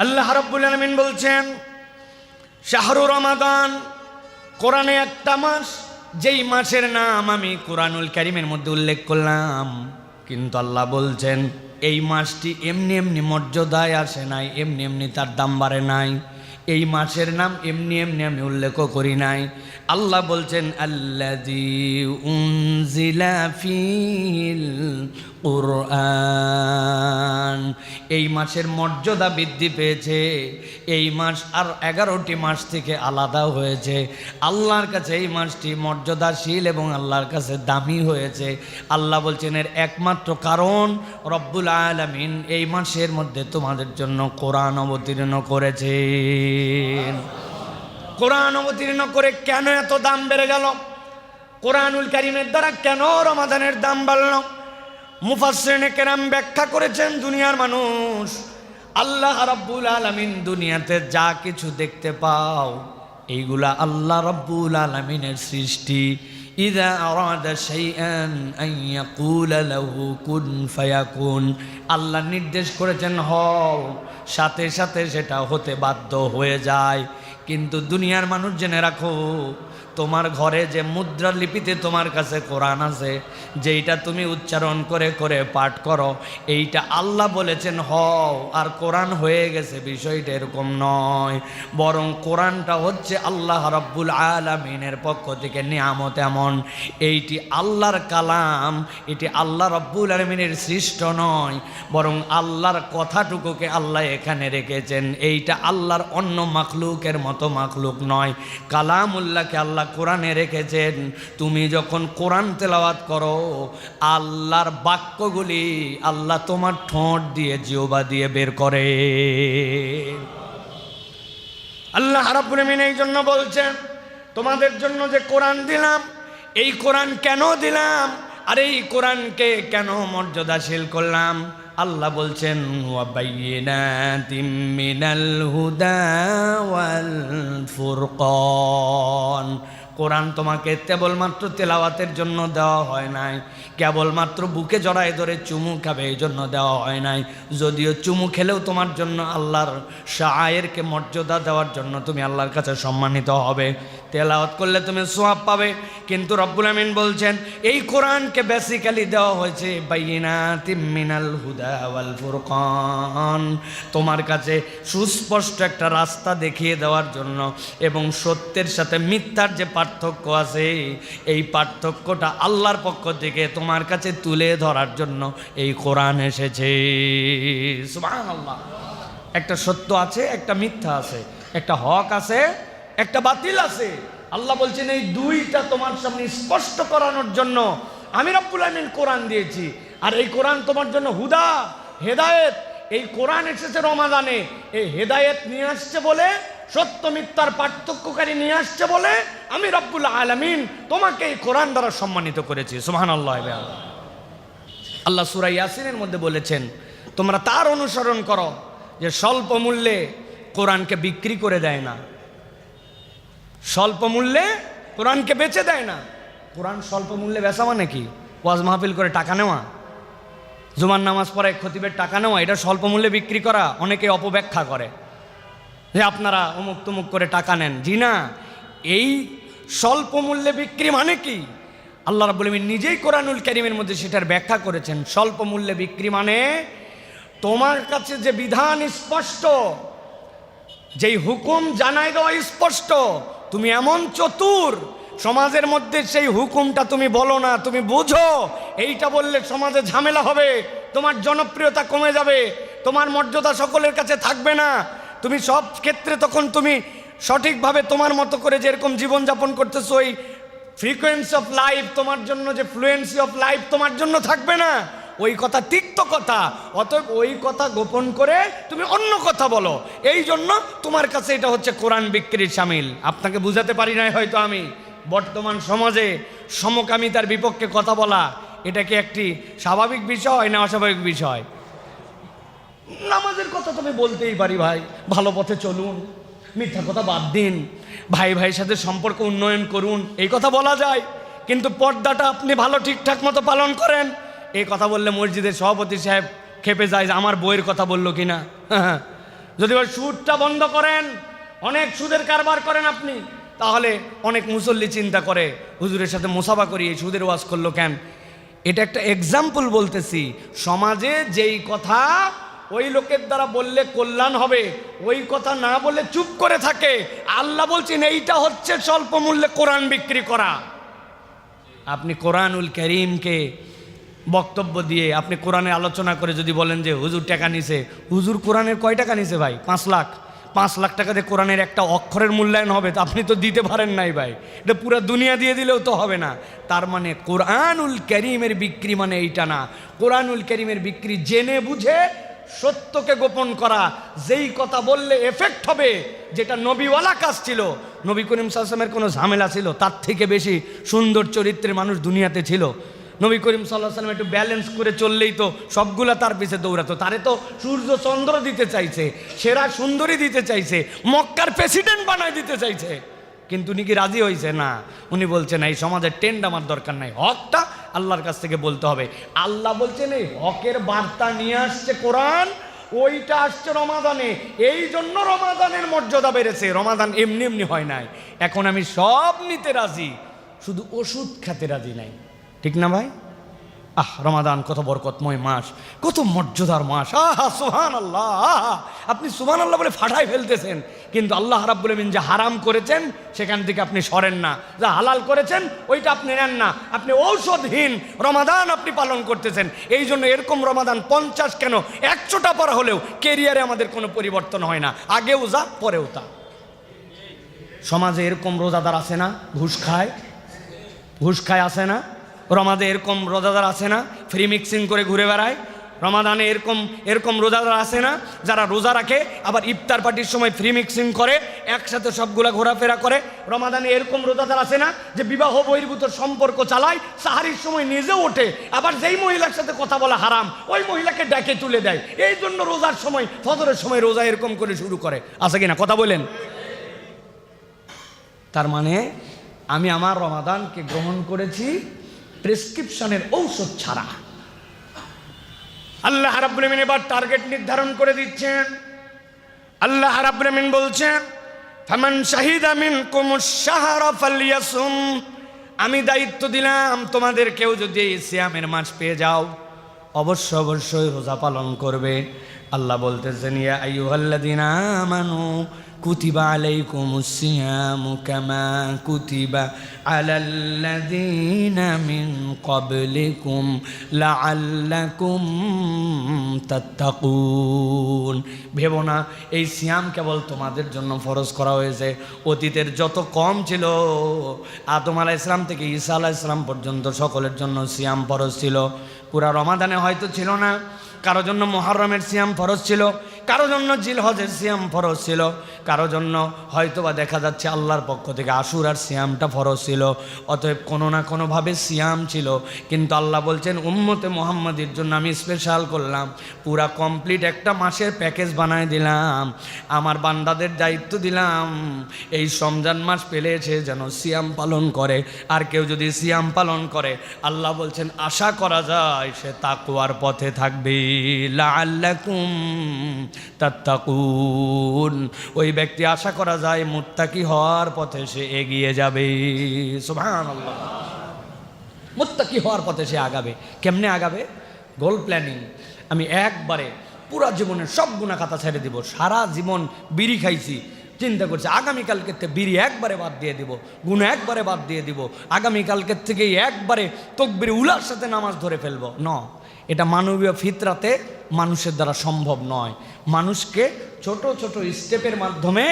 আল্লাহ রাব্বুল আলামিন বলছেন শাহরু রমাদান, কোরআনে একটা মাস, যেই মাসের নাম আমি কোরআনুল কারীমের মধ্যে উল্লেখ করলাম, কিন্তু আল্লাহ বলছেন এই মাসটি এমনি এমনি মর্যাদায় আসে নাই, এমনি এমনি তার দাম বাড়ে নাই। এই মাসের নাম এমনি এমনি আমি উল্লেখ করি নাই। আল্লাহ বলছেন আল্লাযী উনজিলা ফীল কুরআন, এই মাসের মর্যাদা বৃদ্ধি পেয়েছে। এই মাস আর 11টি মাস থেকে আলাদা হয়েছে। আল্লাহর কাছে এই মাসটি মর্যাদাশীল এবং আল্লাহর কাছে দামি হয়েছে। আল্লাহ বলছেন এর একমাত্র কারণ রব্বুল আলামিন এই মাসের মধ্যে তোমাদের জন্য কোরআন অবতীর্ণ করেছেন। কোরআন অবতীর্ণ করে কেন এত দাম বেড়ে গেল? কোরআনুল কারীমের দ্বারা কেন রমাদানের দাম বাড়ল? মুফাসসিরিনে কেরাম ব্যাখ্যা করেছেন, দুনিয়ার মানুষ, আল্লাহ রাব্বুল আলামিন দুনিয়াতে যা কিছু দেখতে পাও এইগুলা আল্লাহ রাব্বুল আলামিনের সৃষ্টি। ইযা আরাদা শাইআন আন ইয়াকুলা লাহু কুন ফায়াকুন, আল্লাহ নির্দেশ করেছেন হও, সাথে সাথে সেটা হতে বাধ্য হয়ে যায়। কিন্তু দুনিয়ার মানুষ জেনে রাখো, তোমার ঘরে যে মুদ্রা লিপিতে তোমার কাছে কোরআন আছে, যেইটা তুমি উচ্চারণ করে করে পাঠ করো, এইটা আল্লাহ বলেছেন হও আর কোরআন হয়ে গেছে, বিষয়টা এরকম নয়। বরং কোরআনটা হচ্ছে আল্লাহ রাব্বুল আলামিনের পক্ষ থেকে নিয়ামত। এমন এইটি আল্লাহর কালাম, এটি আল্লাহ রাব্বুল আলামিনের সৃষ্ট নয়, বরং আল্লাহর কথাটুকুকে আল্লাহ এখানে রেখেছেন। এইটা আল্লাহর অন্য মাখলুকের মতো মাখলুক নয়, কালামুল্লাহকে আল্লাহ কোরআনে রেখেছেন। তুমি যখন কোরআন তেলাওয়াত করো, আল্লাহর বাক্যগুলি আল্লাহ তোমার ঠোঁট দিয়ে, জিহ্বা দিয়ে বের করে। আল্লাহ রাব্বুল আলামিন এই জন্য বলছেন তোমাদের জন্য যে কোরআন দিলাম, এই কোরআন কেন দিলাম আর এই কোরআনকে কেন মর্যাদাশীল করলাম? আল্লাহ বলছেন ওয়া বাইয়িনাতিম মিনাল হুদা ওয়াল ফুরকান, কোরআন তোমাকে কেবলমাত্র তেলাওয়াতের জন্য দেওয়া হয় নাই, কেবলমাত্র বুকে জড়ায় ধরে চুমু খাবে এই জন্য দেওয়া হয় নাই। যদিও চুমু খেলেও তোমার জন্য আল্লাহর শায়েরকে মর্যাদা দেওয়ার জন্য তুমি আল্লাহর কাছে সম্মানিত হবে, তেলাওয়াত করলে তুমি সওয়াব পাবে। কিন্তু রব্বুল আমিন বলছেন এই কোরআনকে বেসিক্যালি দেওয়া হয়েছে বাইয়িনাতিম মিনাল হুদা ওয়াল ফুরকান, তোমার কাছে সুস্পষ্ট একটা রাস্তা দেখিয়ে দেওয়ার জন্য, এবং সত্যের সাথে মিথ্যার যে পার্থক্য আছে এই পার্থক্যটা আল্লাহর পক্ষ থেকে তোমার কাছে তুলে ধরার জন্য এই কোরআন এসেছে। সুবহানাল্লাহ। একটা সত্য আছে, একটা মিথ্যা আছে, একটা হক আছে, একটা বাতিল আছে। আল্লাহ বলছেন এই দুইটা তোমার সামনে স্পষ্ট করানোর জন্য আমি রব্বুল আমিন কোরআন দিয়েছি। আর এই কোরআন তোমার জন্য হুদা, হেদায়েত। এই কোরআন এসেছে রমাদানে, এই হেদায়েত নিয়ে আসছে বলে, সত্য মিথ্যার পার্থক্যকারী নিয়ে আসছে বলে আমি রব্বুল আলামিন তোমাকে এই কোরআন দ্বারা সম্মানিত করেছি। সুবহানাল্লাহ। আল্লাহ সূরা ইয়াসিনের মধ্যে বলেছেন তোমরা তার অনুসরণ করো যে স্বল্প মূল্যে কোরআনকে বিক্রি করে দেয় না, স্বল্প মূল্যে কোরআনকে বেচে দেয় না। কোরআন স্বল্প মূল্যে বেচা মানে কি? ওয়াজ মাহফিল করে টাকা নেওয়া, জুমার নামাজ পড়ে খতিবের টাকা নেওয়া, এটা স্বল্প মূল্যে বিক্রি করা। অনেকে অপব্যাখ্যা করে যে আপনারা অমুক তমুক করে টাকা নেন। জি না, এই স্বল্প মূল্যে বিক্রি মানে কি? আল্লাহ রাব্বুল আমিন নিজেই কোরআনুল কারীমের মধ্যে সেটার ব্যাখ্যা করেছেন। স্বল্প মূল্যে বিক্রি মানে তোমার কাছে যে বিধান স্পষ্ট, যেই হুকুম জানাই দেওয়া স্পষ্ট, তুমি এমন চতুর, সমাজের মধ্যে সেই হুকুমটা তুমি বলো না, তুমি বুঝো এইটা বললে সমাজে ঝামেলা হবে, তোমার জনপ্রিয়তা কমে যাবে, তোমার মর্যাদা সকলের কাছে থাকবে না, তুমি সব ক্ষেত্রে তখন তুমি সঠিকভাবে তোমার মতো করে যেরকম জীবনযাপন করতেছো ওই ফ্রিকোয়েন্সি অফ লাইফ তোমার জন্য, যে ফ্লুয়েন্সি অফ লাইফ তোমার জন্য থাকবে না। ওই কথা তিক্ত কথা, অতএব ওই কথা গোপন করে তুমি অন্য কথা বলো। এই জন্য তোমার কাছে এটা হচ্ছে কোরআন বিক্রির শামিল। আপনাকে বুঝাতে পারি নাই হয়তো আমি। বর্তমান সমাজে সমকামিতার বিপক্ষে কথা বলা এটা কি একটি স্বাভাবিক বিষয় না অস্বাভাবিক বিষয়? নামাজের কথা তুমি বলতেই পারি, ভাই ভালো পথে চলুন, মিথ্যা কথা বাদ দিন, ভাই ভাইয়ের সাথে সম্পর্ক উন্নয়ন করুন, এই কথা বলা যায়। কিন্তু পর্দাটা আপনি ভালো ঠিকঠাক মতো পালন করেন, এই কথা বললে মসজিদের সভাপতি সাহেব খেপে যায় যে আমার বইয়ের কথা বললো কিনা। যদি ওই সুদটা বন্ধ করেন, অনেক সুদের কারবার করেন আপনি, তাহলে অনেক মুসল্লি চিন্তা করে হুজুরের সাথে মুসাফা করি, এই সুদের ওয়াজ করলো কেন? এটা একটা এক্সাম্পল বলতেছি। সমাজে যেই কথা ওই লোকের দ্বারা বললে কল্যাণ হবে, ওই কথা না বলে চুপ করে থাকে, আল্লাহ বলছেন এইটা হচ্ছে স্বল্প মূল্যে কোরআন বিক্রি করা। আপনি কোরআনুল কারীমকে বক্তব্য দিয়ে, আপনি কোরআনে আলোচনা করে যদি বলেন যে হুজুর টাকা নিছে, হুজুর কোরআনের কয় টাকা নিছে ভাই? 5 লাখ। 5 লাখ টাকা দিয়ে কোরআনের একটা অক্ষরের মূল্যায়ন হবে? তো আপনি তো দিতে পারেন নাই ভাই, এটা পুরো দুনিয়া দিয়ে দিলেও তো হবে না। তার মানে কোরআনুল কারীমের বিক্রি মানে এইটা না। কোরআনুল কারীমের বিক্রি জেনে বুঝে সত্যকে গোপন করা, যেই কথা বললে এফেক্ট হবে, যেটা নবীওয়ালা কাজ ছিল। নবী করিম সাল্লাল্লাহু আলাইহি ওয়াসাল্লামের কোনো ঝামেলা ছিল? তার থেকে বেশি সুন্দর চরিত্রের মানুষ দুনিয়াতে ছিল। নবী করিম সাল্লাল্লাহু আলাইহি ওয়াসাল্লাম একটু ব্যালেন্স করে চললেই তো সবগুলা তার পিছে দৌড়াতো। তারে তো সূর্য চন্দ্র দিতে চাইছে, সেরা সুন্দরী দিতে চাইছে, মক্কার প্রেসিডেন্ট বানায় দিতে চাইছে, কিন্তু উনি কি রাজি হয়েছে? না। উনি বলছেন এই সমাজের ট্রেন্ড আমার দরকার নাই, হকটা আল্লাহর কাছ থেকে বলতে হবে। আল্লাহ বলছেন এই হকের বার্তা নিয়ে আসছে কোরআন, ওইটা আসছে রমাদানে, এই জন্য রমাদানের মর্যাদা বেড়েছে। রমাদান এমনি এমনি হয় নাই। এখন আমি সব নিতে রাজি, শুধু ওষুধ খেতে রাজি নাই। ঠিক না ভাই? রমাদান কত বরকতময় মাস, কত মর্যাদার মাস। সুবহানাল্লাহ। আপনি সুবহানাল্লাহ বলে ফাটাই ফেলতেছেন, কিন্তু আল্লাহ রাব্বুল আমিন যা হারাম করেছেন সেখান থেকে আপনি সরেন না, যা হালাল করেছেন ওইটা আপনি নেন না। আপনি ঔষধহীন রমাদান আপনি পালন করতেছেন। এই জন্য এরকম রমাদান 50 কেন 100টা পর হলেও কেরিয়ারে আমাদের কোনো পরিবর্তন হয় না, আগেও যা পরেও তা। সমাজে এরকম রোজাদার আছে না ঘুষ খায় আছে না? রমাদানে এরকম রোজাদার আছে না ফ্রি মিক্সিং করে ঘুরে বেড়ায়? রমাদানে এরকম রোজাদার আছে না যারা রোজা রাখে আবার ইফতার পার্টির সময় ফ্রি মিক্সিং করে একসাথে সবগুলা ঘোরাফেরা করে? রমাদানে এরকম রোজাদার আছে না যে বিবাহ বহির্ভূত সম্পর্ক চালায়, সাহারির সময় নিজেও ওঠে, আবার যেই মহিলার সাথে কথা বলা হারাম ওই মহিলাকে ডেকে তুলে দেয়, এই জন্য রোজার সময় ফজরের সময় রোজা এরকম করে শুরু করে? আছে কিনা কথা বলেন? তার মানে আমি আমার রমাদানকে গ্রহণ করেছি প্রেসক্রিপশনের ঔষধ ছাড়া। আল্লাহ রাব্বুল আমিন এবার টার্গেট নির্ধারণ করে দিচ্ছেন। আল্লাহ রাব্বুল আমিন বলছেন ফামান শাহিদা মিনকুমুশ শাহরা ফালইয়াসুম, আমি দায়িত্ব দিলাম তোমাদের কেউ যদি সিয়ামের মাস পেয়ে যাও অবশ্যই রোজা পালন করবে। আল্লাহ বলতেছেন ইয়া আইয়ুহাল্লাযীনা আমানু কুতিবা আলাইকুমুস সিয়ামু কামা কুতিবা আলাল্লাযীনা মিন ক্বাবলিকুম লাআল্লাকুম তাত্তাকুন। ভেবো না এই সিয়াম কেবল তোমাদের জন্য ফরজ করা হয়েছে। অতীতের যত কম ছিল, আদম আলাইহিস সালাম থেকে ঈসা আলাইহিস সালাম পর্যন্ত সকলের জন্য সিয়াম ফরজ ছিল। পুরা রমাদানে হয়তো ছিল না, কারো জন্য মুহররমের সিয়াম ফরজ ছিল, কারো জন্য জিলহজের সিয়াম ফরজ ছিল, কারো জন্য হয়তোবা দেখা যাচ্ছে আল্লাহর পক্ষ থেকে আশুরার সিয়ামটা ফরজ ছিল। অতএব কোনো না কোনোভাবে সিয়াম ছিল, কিন্তু আল্লাহ বলছেন উম্মতে মুহাম্মাদির জন্য আমি স্পেশাল করলাম, পুরা কমপ্লিট একটা মাসের প্যাকেজ বানায় দিলাম। আমার বান্দাদের দায়িত্ব দিলাম এই রমজান মাস পেলেছে যেন সিয়াম পালন করে। আর কেউ যদি সিয়াম পালন করে আল্লাহ বলছেন আশা করা যায় সে তাকওয়ার পথে থাকবে। লাআল্লাকুম তাত্তাকুন, ওই ব্যক্তি আশা করা যায় মুত্তাকি হওয়ার পথে সে এগিয়ে যাবে। সুবহানাল্লাহ। মুত্তাকি হওয়ার পথে সে আগাবে। কেমনে আগাবে? গোল প্ল্যানিং। আমি একবারে পুরা জীবনের সব গুনাহ খাতা ছেড়ে দিব। সারা জীবন বিড়ি খাইছি, চিন্তা করছি আগামীকালকে বিড়ি একবারে বাদ দিয়ে দিব, গুনাহ একবারে বাদ দিয়ে দিব, আগামীকালকের থেকে একবারে তাকবীর উলার সাথে নামাজ ধরে ফেলবো। এটা মানবীয় ফিতরাতে মানুষের দ্বারা সম্ভব নয়। মানুষকে ছোট ছোট স্টেপের মাধ্যমে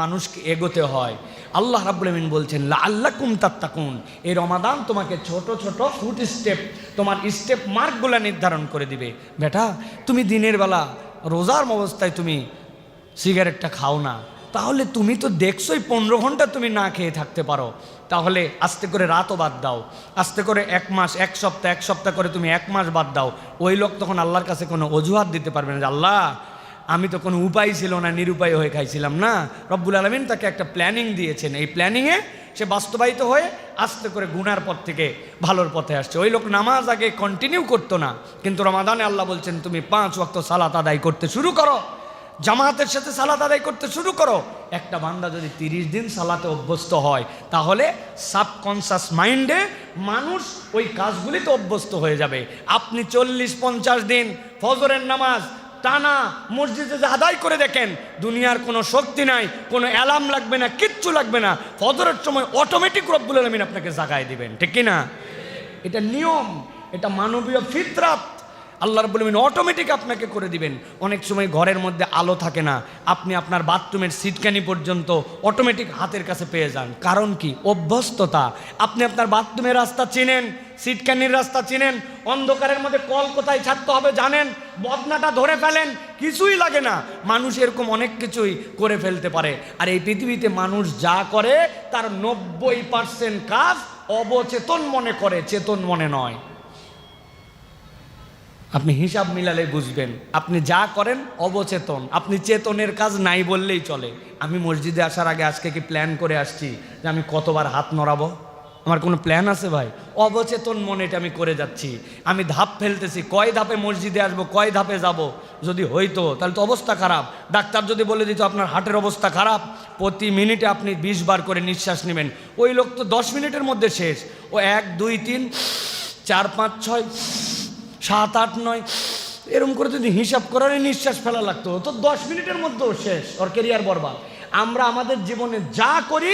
মানুষকে এগোতে হয়। আল্লাহ রাব্বুল আমিন বলছেন লাআল্লাকুম তাত্তাকুন, এই রমাদান তোমাকে ছোট ছোট ফুট স্টেপ, তোমার স্টেপ মার্কগুলো নির্ধারণ করে দিবে। বেটা তুমি দিনের বেলা রোজার অবস্থায় তুমি সিগারেটটা খাও না, তাহলে তুমি তো দেখছোই 15 ঘন্টা তুমি না খেয়ে থাকতে পারো। তাহলে আস্তে করে রাতও বাদ দাও, আস্তে করে 1 মাস 1 সপ্তাহ 1 সপ্তাহ করে তুমি 1 মাস বাদ দাও। ওই লোক তখন আল্লাহর কাছে কোনো অজুহাত দিতে পারবে না যে আল্লাহ আমি তো কোনো উপায় ছিল না, নিরুপায় হয়ে খাইছিলাম না। রব্বুল আলামিন তাকে একটা প্ল্যানিং দিয়েছেন, এই প্ল্যানিংয়ে সে বাস্তবায়িত হয়ে আস্তে করে গুনার পথ থেকে ভালোর পথে আসছে। ওই লোক নামাজ আগে কন্টিনিউ করতো না, কিন্তু রমাদানে আল্লাহ বলছেন তুমি 5 ওয়াক্ত সালাত আদায় করতে শুরু করো। জামাতের সাথে সালাত আদায় করতে শুরু করো। একটা বান্দা যদি 30 দিন সালাতে অভ্যস্ত হয়, তাহলে সাবকনশাস মাইন্ডে মানুষ ওই কাজগুলিতে অভ্যস্ত হয়ে যাবে। আপনি 40-50 দিন ফজরের নামাজ টানা মসজিদে যে আদায় করে দেখেন, দুনিয়ার কোনো শক্তি নাই, কোনো অ্যালার্ম লাগবে না, কিচ্ছু লাগবে না, ফজরের সময় অটোমেটিক রব্বুল আলামিন আপনাকে জাগায় দিবেন, ঠিক কি না? এটা নিয়ম, এটা মানবীয় ফিতরাত। আল্লাহ রাব্বুল আলামিন অটোমেটিক আপনাকে করে দিবেন। অনেক সময় ঘরের মধ্যে আলো থাকে না, আপনি আপনার বাথরুমের সিটকানি পর্যন্ত অটোমেটিক হাতের কাছে পেয়ে যান। কারণ কি? অভ্যস্ততা। আপনি আপনার বাথরুমের রাস্তা চিনেন, সিটকানির রাস্তা চিনেন, অন্ধকারের মধ্যে কল কোথায় ছাড়তে হবে জানেন, বদনাটা ধরে ফেলেন, কিছুই লাগে না। মানুষ এরকম অনেক কিছুই করে ফেলতে পারে। আর এই পৃথিবীতে মানুষ যা করে তার 90% কাজ অবচেতন মনে করে, চেতন মনে নয়। আপনি হিসাব মিলালে বুঝবেন, আপনি যা করেন অবচেতন, আপনি চেতনের কাজ নাই বললেই চলে। আমি মসজিদে আসার আগে আজকে কি প্ল্যান করে আসছি যে আমি কতবার হাত নড়াবো? আমার কোনো প্ল্যান আছে ভাই? অবচেতন মনে এটা আমি করে যাচ্ছি। আমি ধাপ ফেলতেছি, কয় ধাপে মসজিদে আসবো, কয় ধাপে যাব। যদি হইতো তাহলে তো অবস্থা খারাপ। ডাক্তার যদি বলে দিত আপনার হার্টের অবস্থা খারাপ, প্রতি মিনিটে আপনি 20 বার করে নিঃশ্বাস নেবেন, ওই লোক তো 10 মিনিটের মধ্যে শেষ। ও 1 2 3 4 5 6 7 8 9 এরকম করে যদি হিসাব করার নিঃশ্বাস ফেলা লাগতো তো 10 মিনিটের মধ্যেও শেষ, ওর ক্যারিয়ার বরবাদ। আমরা আমাদের জীবনে যা করি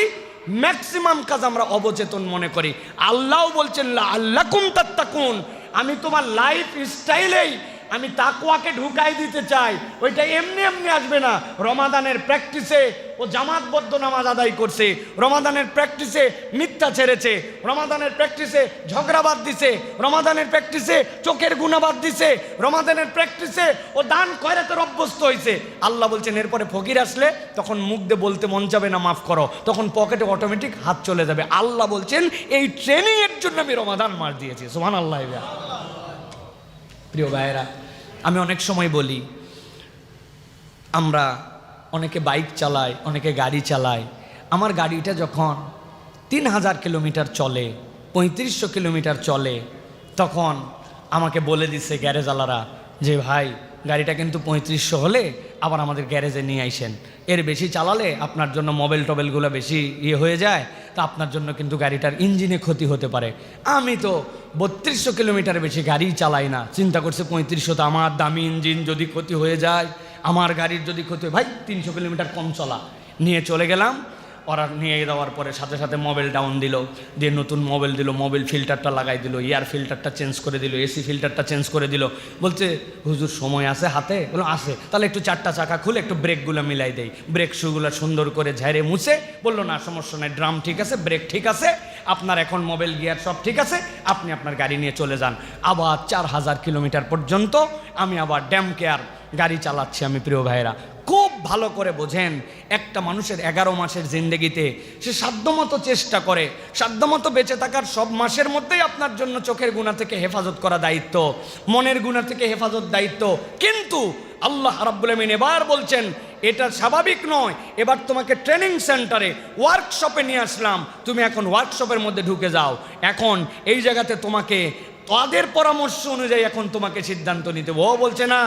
ম্যাক্সিমাম কাজ আমরা অবচেতন মনে করি। আল্লাহও বলছেন লাআল্লাকুম তাত্তাকুন, আমি তোমার লাইফ স্টাইলেই আমি তাকওয়াকে ঢুকাই দিতে চাই। ওইটা এমনি এমনি আসবে না। রমাদানের প্র্যাকটিসে ও জামাতবদ্ধ নামাজ আদায় করছে, রমাদানের প্র্যাকটিসে মিথ্যা ছেড়েছে, রমাদানের প্র্যাকটিসে ঝগড়াবাদ দিছে, রমাদানের প্র্যাকটিসে চোখের গুণাবাদ দিছে, রমাদানের প্র্যাকটিসে ও দান খয়রাতের অভ্যস্ত হয়েছে। আল্লাহ বলছেন এরপরে ফকির আসলে তখন মুখ দিয়ে বলতে মন যাবে না মাফ করো, তখন পকেটে অটোমেটিক হাত চলে যাবে। আল্লাহ বলছেন এই ট্রেনিংয়ের জন্য আমি রমাদান মাস দিয়েছি। সুবহানাল্লাহ। প্রিয় ভাইয়েরা, আমি অনেক সময় বলি, আমরা অনেকে বাইক চালায়, অনেকে গাড়ি চালায়। আমার গাড়িটা যখন 3000 কিলোমিটার চলে, 3500 কিলোমিটার চলে, তখন আমাকে বলে দিচ্ছে গ্যারেজওয়ালারা যে ভাই গাড়িটা কিন্তু 3500 হলে আবার আমাদের গ্যারেজে নিয়ে আইসেন, এর বেশি চালালে আপনার জন্য মোবাইল টোবেলগুলো বেশি হয়ে যায়, তা আপনার জন্য কিন্তু গাড়িটার ইঞ্জিনে ক্ষতি হতে পারে। আমি তো 3200 কিলোমিটার বেশি গাড়ি চালাই না, চিন্তা করছে 3500 তো আমার দামি ইঞ্জিন যদি ক্ষতি হয়ে যায়, আমার গাড়ির যদি ক্ষতি হয়, ভাই 300 কিলোমিটার কম চলা। নিয়ে চলে গেলাম। ওরা নিয়ে যাওয়ার পরে সাথে সাথে মোবাইল ডাউন দিল, দিয়ে নতুন মোবাইল দিল, মোবাইল ফিল্টারটা লাগাই দিল, এয়ার ফিল্টারটা চেঞ্জ করে দিল, এসি ফিল্টারটা চেঞ্জ করে দিল। বলছে হুজুর সময় আছে হাতে? বলো আছে, তাহলে একটু 4টা চাকা খুলে একটু ব্রেকগুলো মিলাই দেই, ব্রেক শুগুলো সুন্দর করে ঝেড়ে মুছে। বললো না সমস্যা নাই, ড্রাম ঠিক আছে, ব্রেক ঠিক আছে, আপনার এখন মোবাইল গিয়ার সব ঠিক আছে, আপনি আপনার গাড়ি নিয়ে চলে যান। আবার 4000 কিলোমিটার পর্যন্ত আমি আবার ড্যাম কেয়ার গাড়ি চালাচ্ছি। আমি প্রিয় ভাইয়েরা, খুব ভালো করে বোঝেন, একটা মানুষের 11 মাসের জিন্দেগিতে সে সাধ্যমতো চেষ্টা করে, সাধ্যমতো বেঁচে থাকার সব মাসের মধ্যেই আপনার জন্য চোখের গুনাহ থেকে হেফাজত করা দায়িত্ব, মনের গুনাহ থেকে হেফাজত দায়িত্ব। কিন্তু আল্লাহ রাব্বুল আমিন এবার বলছেন এটা স্বাভাবিক নয়, এবার তোমাকে ট্রেনিং সেন্টারে ওয়ার্কশপে নিয়ে আসলাম, তুমি এখন ওয়ার্কশপের মধ্যে ঢুকে যাও। এখন এই জায়গাতে তোমাকে তাদের পরামর্শ অনুযায়ী এখন তোমাকে সিদ্ধান্ত নিতে। ও বলছে না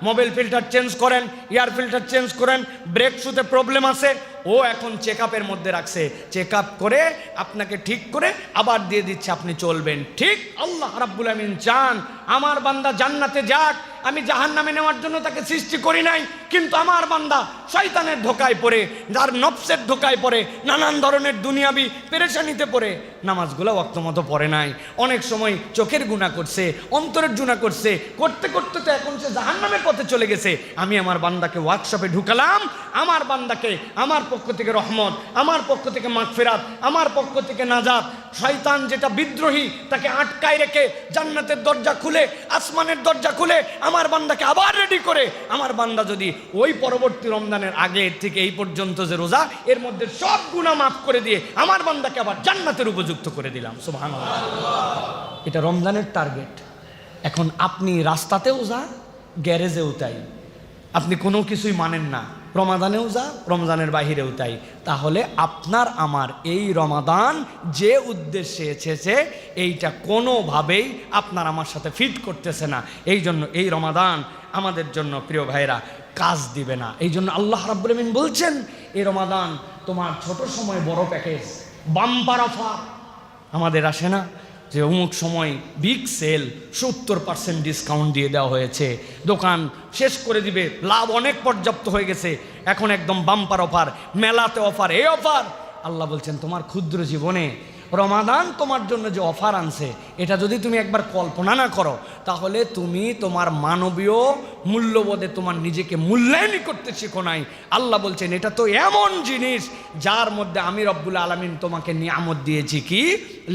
মোবাইল ফিল্টার চেঞ্জ করেন, এয়ার ফিল্টার চেঞ্জ করেন, ব্রেক শুতে প্রবলেম আছে, ও এখন চেক আপের মধ্যে রাখছে, চেক আপ করে আপনাকে ঠিক করে আবার দিয়ে দিচ্ছে, আপনি চলবেন। ঠিক আল্লাহ রাব্বুল আমিন চান আমার বান্দা জান্নাতে যাক, আমি জাহান্নামে নেওয়ার জন্য তাকে সৃষ্টি করি নাই। কিন্তু আমার বান্দা শয়তানের ধোকায় পড়ে, যার নফসের ধোকায় পড়ে, নানান ধরনের দুনিয়াবি পেরেশানিতে পড়ে নামাজগুলো ওয়াক্ত মতো পড়ে নাই, অনেক সময় চোখের গুনাহ করছে, অন্তরের গুনাহ করছে, করতে করতে তো এখন সে জাহান্নামের পথে চলে গেছে। আমি আমার বান্দাকে ওয়ার্কশপে ঢুকালাম, আমার বান্দাকে আমার পক্ষ থেকে রহমত, আমার পক্ষ থেকে মাগফিরাত, আমার পক্ষ থেকে নাজাত। শয়তান যেটা বিদ্রোহী তাকে আটকায় রেখে জান্নাতের দরজা খুলে, আসমানের দরজা খুলে আমার বান্দাকে আবার রেডি করে, আমার বান্দা যদি ওই পরবর্তী রমজানের আগে থেকে এই পর্যন্ত যে রোজা, এর মধ্যে সব গুনাহ মাফ করে দিয়ে আমার বান্দাকে আবার জান্নাতের উপযুক্ত করে দিলাম। সুবহানাল্লাহ। এটা রমজানের টার্গেট। এখন আপনি রাস্তাতেও যা, গ্যারেজেও তাই, আপনি কোনো কিছুই মানেন না, রমাদানেও যা, রমজানের বাহিরেও তাই। তাহলে আপনার আমার এই রমাদান যে উদ্দেশ্যে এসেছে এইটা কোনোভাবেই আপনার আমার সাথে ফিট করতেছে না। এই জন্য এই রমাদান আমাদের জন্য প্রিয় ভাইরা কাজ দিবে না। এই জন্য আল্লাহ রাব্বুল আমিন বলছেন এই রমাদান তোমার ছোট সময় বড় প্যাকেজ, বাম্পার অফার। আমাদের আসে না যে অমুক সময় বিগ সেল, 70% ডিসকাউন্ট দিয়ে দেওয়া হয়েছে, দোকান শেষ করে দিবে, লাভ অনেক পর্যাপ্ত হয়ে গেছে, এখন একদম বাম্পার অফার, মেলাতে অফার, এই অফার। আল্লাহ বলছেন তোমার ক্ষুদ্র জীবনে রমাদান তোমার জন্য যে অফার আনছে, এটা যদি তুমি একবার কল্পনা না করো, তাহলে তুমি তোমার মানবীয় মূল্যবোধে তোমার নিজেকে মূল্যায়নই করতে শিখো নাই। আল্লাহ বলছেন এটা তো এমন জিনিস যার মধ্যে আমি রব্বুল আলামিন তোমাকে নিয়ামত দিয়েছি, কি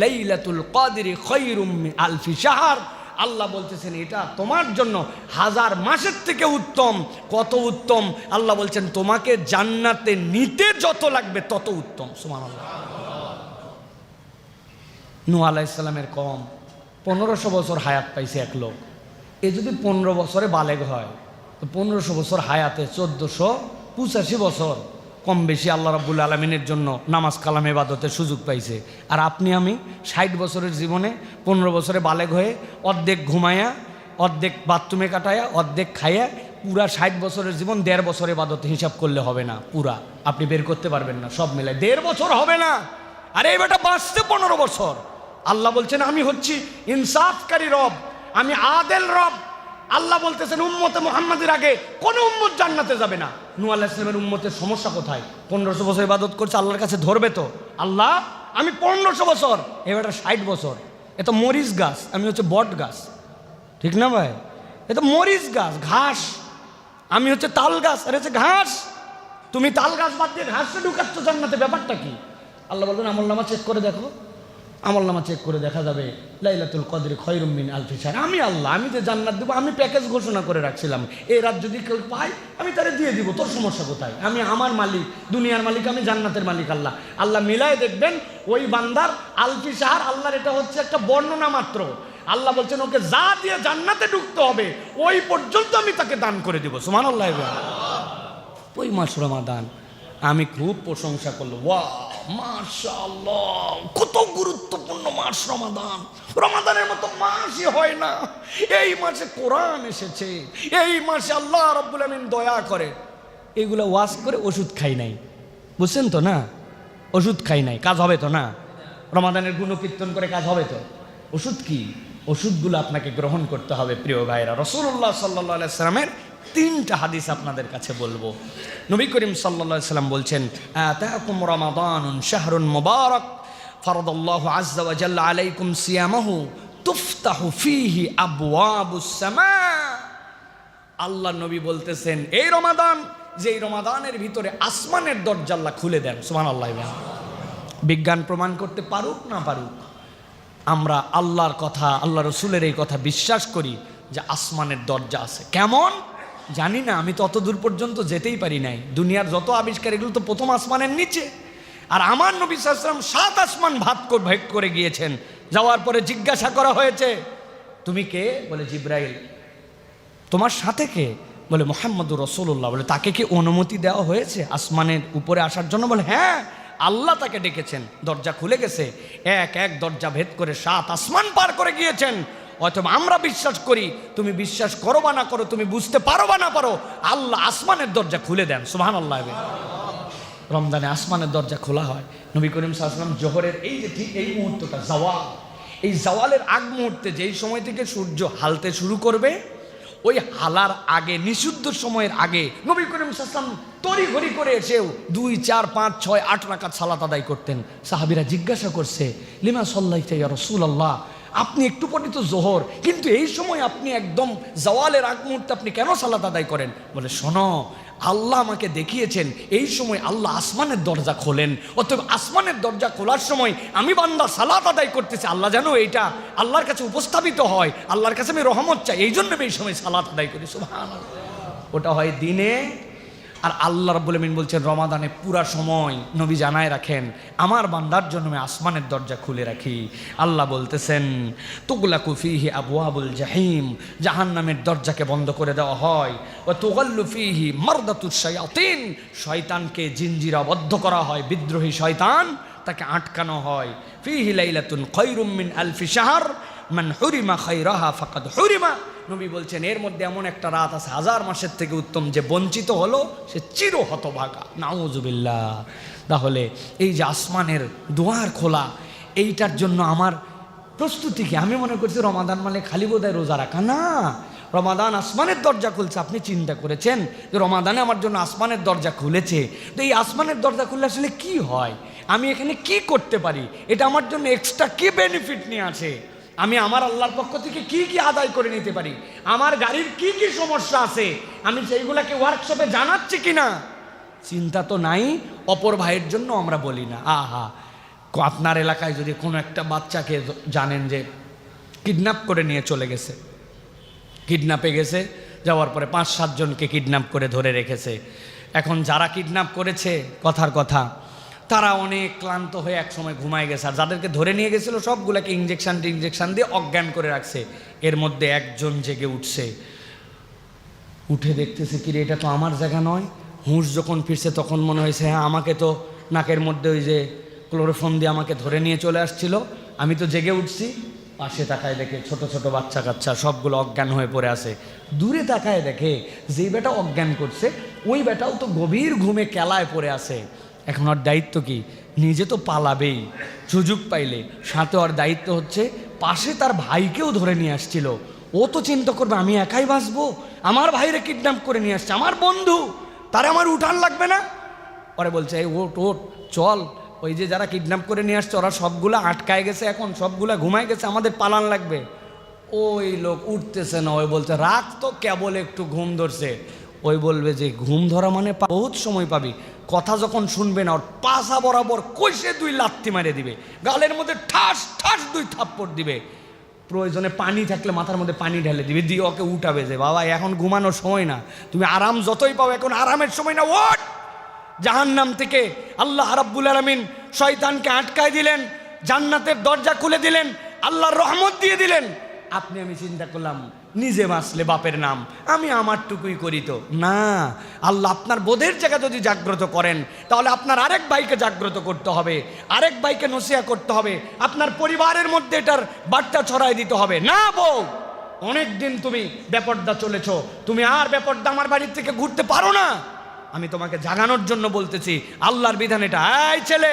লাইলাতুল কদরি খায়রুম মিন আলফি শাহর। আল্লাহ বলতেছেন এটা তোমার জন্য 1000 মাসের থেকে উত্তম। কত উত্তম? আল্লাহ বলছেন তোমাকে জান্নাতে নিতে যত লাগবে তত উত্তম। সুবহানাল্লাহ। নূহ আলাইহিস সালামের কম 1500 বছর হায়াত পাইছে এক লোক। এ যদি 15 বছরে বালেগ হয় তো 1500 বছর হায়াতে 1485 বছর কম বেশি আল্লাহ রাব্বুল আলামিনের জন্য নামাজ কালাম ইবাদতের সুযোগ পাইছে। আর আপনি আমি 60 বছরের জীবনে 15 বছরে বালেগ হয়ে অর্ধেক ঘুমায়া, অর্ধেক বাথরুমে কাটায়া, অর্ধেক খাইয়া, পুরা 60 বছরের জীবন 1.5 বছর ইবাদতে হিসাব করলে হবে না। পুরা আপনি বের করতে পারবেন না, সব মিলে 1.5 বছর হবে না। আরে এই বেটা বাঁচতে 15 বছর। আল্লাহ বলছেন আমি হচ্ছি ইনসাফকারী রব, আমি আদেল রব। আল্লাহ বলতেছেন উম্মতে মুহাম্মাদের আগে কোন উম্মত জান্নাতে যাবে না। নূহ আলাইহিস সালামের উম্মতের সমস্যা কোথায়? 1500 বছর ইবাদত করছে, আল্লাহর কাছে ধরবে তো। আল্লাহ আমি 1500 বছর, এবার 60 বছর। এ তো মরিচ গাছ, আমি হচ্ছে বট গাছ, ঠিক না ভাই? এ তো মরিচ গাছ, ঘাস। আমি হচ্ছে তাল গাছ, আর হচ্ছে ঘাস। তুমি তাল গাছ বাদ দিয়ে ঘাসে ঢুকাচ্ছ জান্নাতে, ব্যাপারটা কি? আল্লাহ বলবেন আমলনামা চেক করে দেখো। আমলনামা চেক করে দেখা যাবে লাইলাতুল কদরি খায়রুম মিন আলফি শাহর। আমি আল্লাহ, আমি যে জান্নাত দেবো, আমি প্যাকেজ ঘোষণা করে রাখছিলাম, এই রাত যদি কেউ পাই আমি তারে দিয়ে দিব, তোর সমস্যা কোথায়? আমি আমার মালিক, দুনিয়ার মালিক, আমি জান্নাতের মালিক আল্লাহ। আল্লাহ মিলায় দেখবেন ওই বান্দার আলফি শাহর, আল্লাহর এটা হচ্ছে একটা বর্ণনা মাত্র। আল্লাহ বলছেন ওকে যা দিয়ে জান্নাতে ঢুকতে হবে ওই পর্যন্ত আমি তাকে দান করে দিব। সুবহানাল্লাহ। ওই মাস রমাদান আমি খুব প্রশংসা করলো, ওয়াহ মাশাআল্লাহ, কত গুরুত্বপূর্ণ মাস রমাদান। রমাদানের মতো মাসই হয় না। এই মাসে কোরআন এসেছে, এই মাসে আল্লাহ রাব্বুল আমিন দয়া করে। এগুলো ওয়াজ করে ওষুধ খাই নাই, বুঝছেন তো না? ওষুধ খাই নাই, কাজ হবে তো না? রমাদানের গুণকীর্তন করে কাজ হবে তো? ওষুধ কি? ওষুধগুলো আপনাকে গ্রহণ করতে হবে প্রিয় ভাইরা। রাসূলুল্লাহ সাল্লাল্লাহু আলাইহি ওয়াসাল্লামের 3টা হাদিস আপনাদের কাছে বলবো। নবী করিম সাল্লাল্লাহু আলাইহি ওয়াসাল্লাম বলছেন আতাকুম রমাদানুন শাহরুন মুবারাক ফারাদাল্লাহু আযজা ওয়া জাল্লা আলাইকুম সিয়ামাহু তুফতাহু ফীহি আবওয়াবুস সামা। আল্লাহ নবী বলতেছেন এই রমাদান, যে রমাদানের ভিতরে আসমানের দরজা আল্লাহ খুলে দেন। সুবহানাল্লাহ। বিজ্ঞান প্রমাণ করতে পারুক না পারুক, আমরা আল্লাহর কথা, আল্লাহ রসুলের এই কথা বিশ্বাস করি যে আসমানের দরজা আছে। কেমন জানি না, আমি তো অত দূর পর্যন্ত যেতেই পারি নাই। দুনিয়ার যত আবিষ্কার এগুলো তো প্রথম আসমানের নিচে। আর আমার নবী সাল্লাল্লাহু আলাইহি ওয়াসাল্লাম 7 আসমান ভেদ করে গিয়েছেন। যাওয়ার পরে জিজ্ঞাসা করা হয়েছে তুমি কে? বলে জিব্রাইল। তোমার সাথে কে? বলে মুহাম্মদুর রাসূলুল্লাহ। বলে তাকে কি অনুমতি দেওয়া হয়েছে আসমানের উপরে আসার জন্য? বলে হ্যাঁ, আল্লাহ তাকে ডেকেছেন, দরজা খুলে গেছে, এক এক দরজা ভেদ করে 7 আসমান পার করে গিয়েছেন। অথবা আমরা বিশ্বাস করি, তুমি বিশ্বাস করো বা না করো, তুমি বুঝতে পারো বা না পারো, আল্লাহ আসমানের দরজা খুলে দেন। সুবহানাল্লাহ। রমজানে আসমানের দরজা খোলা হয়। নবী করিম সাল্লাল্লাহু আলাইহি ওয়াসাল্লাম জোহরের এই যে ঠিক এই মুহূর্তটা জাওয়াল, এই জাওয়ালের আগ মুহূর্তে যেই সময় থেকে সূর্য হালতে শুরু করবে, ওই হালার আগে, নিষিদ্ধ সময়ের আগে নবী করিম সাল্লাল্লাহু আলাইহি ওয়াসাল্লাম তড়িঘড়ি করে এসেও 2, 4, 5, 6, 8 রাকাত সালাত আদায় করতেন। সাহাবীরা জিজ্ঞাসা করছে লিমা সাল্লাইতা ইয়া রাসূলুল্লাহ, আপনি একটু পরে তো জোহর, কিন্তু এই সময় আপনি একদম জাওয়ালের আগ মুহূর্তে আপনি কেন সালাত আদায় করেন? বলে শোনো, আল্লাহ আমাকে দেখিয়েছেন এই সময় আল্লাহ আসমানের দরজা খোলেন, অতএব আসমানের দরজা খোলার সময় আমি বান্দা সালাত আদায় করতেছি, আল্লাহ যেন এইটা আল্লাহর কাছে উপস্থাপিত হয়, আল্লাহর কাছে আমি রহমত চাই, এই জন্য আমি এই সময় সালাত আদায় করি। সুবহানাল্লাহ। ওটা হয় দিনে। আর আল্লাহ রাব্বুল আমিন বলছেন রমাদানে পুরা সময় নবী জানায় রাখেন আমার বান্দার জন্য আমি আসমানের দরজা খুলে রাখি। আল্লাহ বলতেছেন তুগলাকু ফীহি আবওয়াবুল জাহিম, জাহান্নামের দরজাকে বন্ধ করে দেওয়া হয়। ওয়া তুগাল্লু ফীহি মারদাতুশ শায়াতিন, শয়তানকে জিনজিরাবদ্ধ করা হয়, বিদ্রোহী শয়তান তাকে আটকানো হয়। ফীহি লাইলাতুন খায়রুম মিন আলফি শাহর, মান হুরিমা খায়রাহা ফাকাদ হুরিমা। নবী বলছেন এর মধ্যে এমন একটা রাত আছে 1000 মাসের থেকে উত্তম, যে বঞ্চিত হলো সে চির হতভাগা। নাউজুবিল্লাহ। তাহলে এই যে আসমানের দুয়ার খোলা, এইটার জন্য আমার প্রস্তুতি কি? আমি মনে করছি রমাদান মানে খালি বোধহয় রোজা রাখা, না। রমাদান আসমানের দরজা খুলছে। আপনি চিন্তা করেছেন যে রমাদানে আমার জন্য আসমানের দরজা খুলেছে, তো এই আসমানের দরজা খুললে আসলে কি হয়, আমি এখানে কি করতে পারি, এটা আমার জন্য এক্সট্রা কি বেনিফিট নিয়ে আছে, আমি আমার আল্লাহর পক্ষ থেকে কি কি আদায় করে নিতে পারি, আমার গাড়ির কি কি সমস্যা আছে, আমি সেইগুলাকে ওয়ার্কশপে জানাচ্ছি কিনা, চিন্তা তো নাই। অপর ভাইয়ের জন্য আমরা বলি না। আহা, আপনার এলাকায় যদি কোনো একটা বাচ্চাকে জানেন যে কিডন্যাপ করে নিয়ে চলে গেছে, কিডন্যাপে গেছে, যাওয়ার পরে 5-7 জনকে কিডন্যাপ করে ধরে রেখেছে। এখন যারা কিডন্যাপ করেছে, কথার কথা, তারা অনেক ক্লান্ত হয়ে একসময় ঘুমায় গেছে, আর যাদেরকে ধরে নিয়ে গেছিলো সবগুলোকে ইঞ্জেকশন দিয়ে অজ্ঞান করে রাখছে। এর মধ্যে একজন জেগে উঠছে, উঠে দেখতেছে কিরে এটা তো আমার জায়গা নয়। হুঁশ যখন ফিরছে তখন মনে হয়েছে হ্যাঁ, আমাকে তো নাকের মধ্যে ওই যে ক্লোরোফর্ম দিয়ে আমাকে ধরে নিয়ে চলে আসছিল, আমি তো জেগে উঠছি। পাশে তাকায় দেখে ছোট ছোট বাচ্চা কাচ্চা সবগুলো অজ্ঞান হয়ে পড়ে আছে। দূরে তাকায় দেখে যে বেটা অজ্ঞান করছে ওই বেটাও তো গভীর ঘুমে কেলায় পড়ে আছে। এখন ওর দায়িত্ব কি? নিজে তো পালাবেই সুযোগ পাইলে, সাথে ওর দায়িত্ব হচ্ছে পাশে তার ভাইকেও ধরে নিয়ে আসছিল। ও তো চিন্তা করবে আমি একাই বাঁচবো, আমার ভাইরে কিডন্যাপ করে নিয়ে আসছে আমার বন্ধু, তারে আমার উঠান লাগবে না। পরে বলছে এই ওট ওট চল, ওই যে যারা কিডন্যাপ করে নিয়ে আসছে ওরা সবগুলো আটকায় গেছে, এখন সবগুলা ঘুমায় গেছে, আমাদের পালান লাগবে। ওই লোক উঠতেছে না, ওই বলছে রাখ তো, কেবল একটু ঘুম ধরছে। ওই বলবে যে ঘুম ধরা মানে বহুত সময় পাবি, কথা যখন শুনবে না ওর পাশা বরাবর কষে 2 লাত্তি মারে দিবে, গালের মধ্যে ঠাস ঠাস 2 থাপ্পড় দিবে, প্রয়োজনে পানি থাকলে মাথার মধ্যে পানি ঢেলে দিবে, দিয়ে ওকে উঠাবে যে বাবা এখন ঘুমানোর সময় না, তুমি আরাম যতই পাও এখন আরামের সময় না, ওঠ। জাহান্নাম থেকে আল্লাহ রাব্বুল আলামিন শয়তানকে আটকায় দিলেন, জান্নাতের দরজা খুলে দিলেন, আল্লাহর রহমত দিয়ে দিলেন। আপনি আমি চিন্তা করলাম নিজে বাঁচলে বাপের নাম, আমি আমারটুকুই করি তো না। আল্লাহ আপনার বোধের জায়গা যদি জাগ্রত করেন তাহলে আপনার আরেক ভাইকে জাগ্রত করতে হবে, আরেক ভাইকে নসিহত করতে হবে, আপনার পরিবারের মধ্যে এটার বার্তা ছড়াই দিতে হবে। না বউ, অনেক দিন তুমি বেপর্দা চলেছো, তুমি আর বেপর্দা আমার বাড়ির থেকে ঘুরতে পারো না। আমি তোমাকে জাগানোর জন্য বলতেছি আল্লাহর বিধান এটা। এই ছেলে,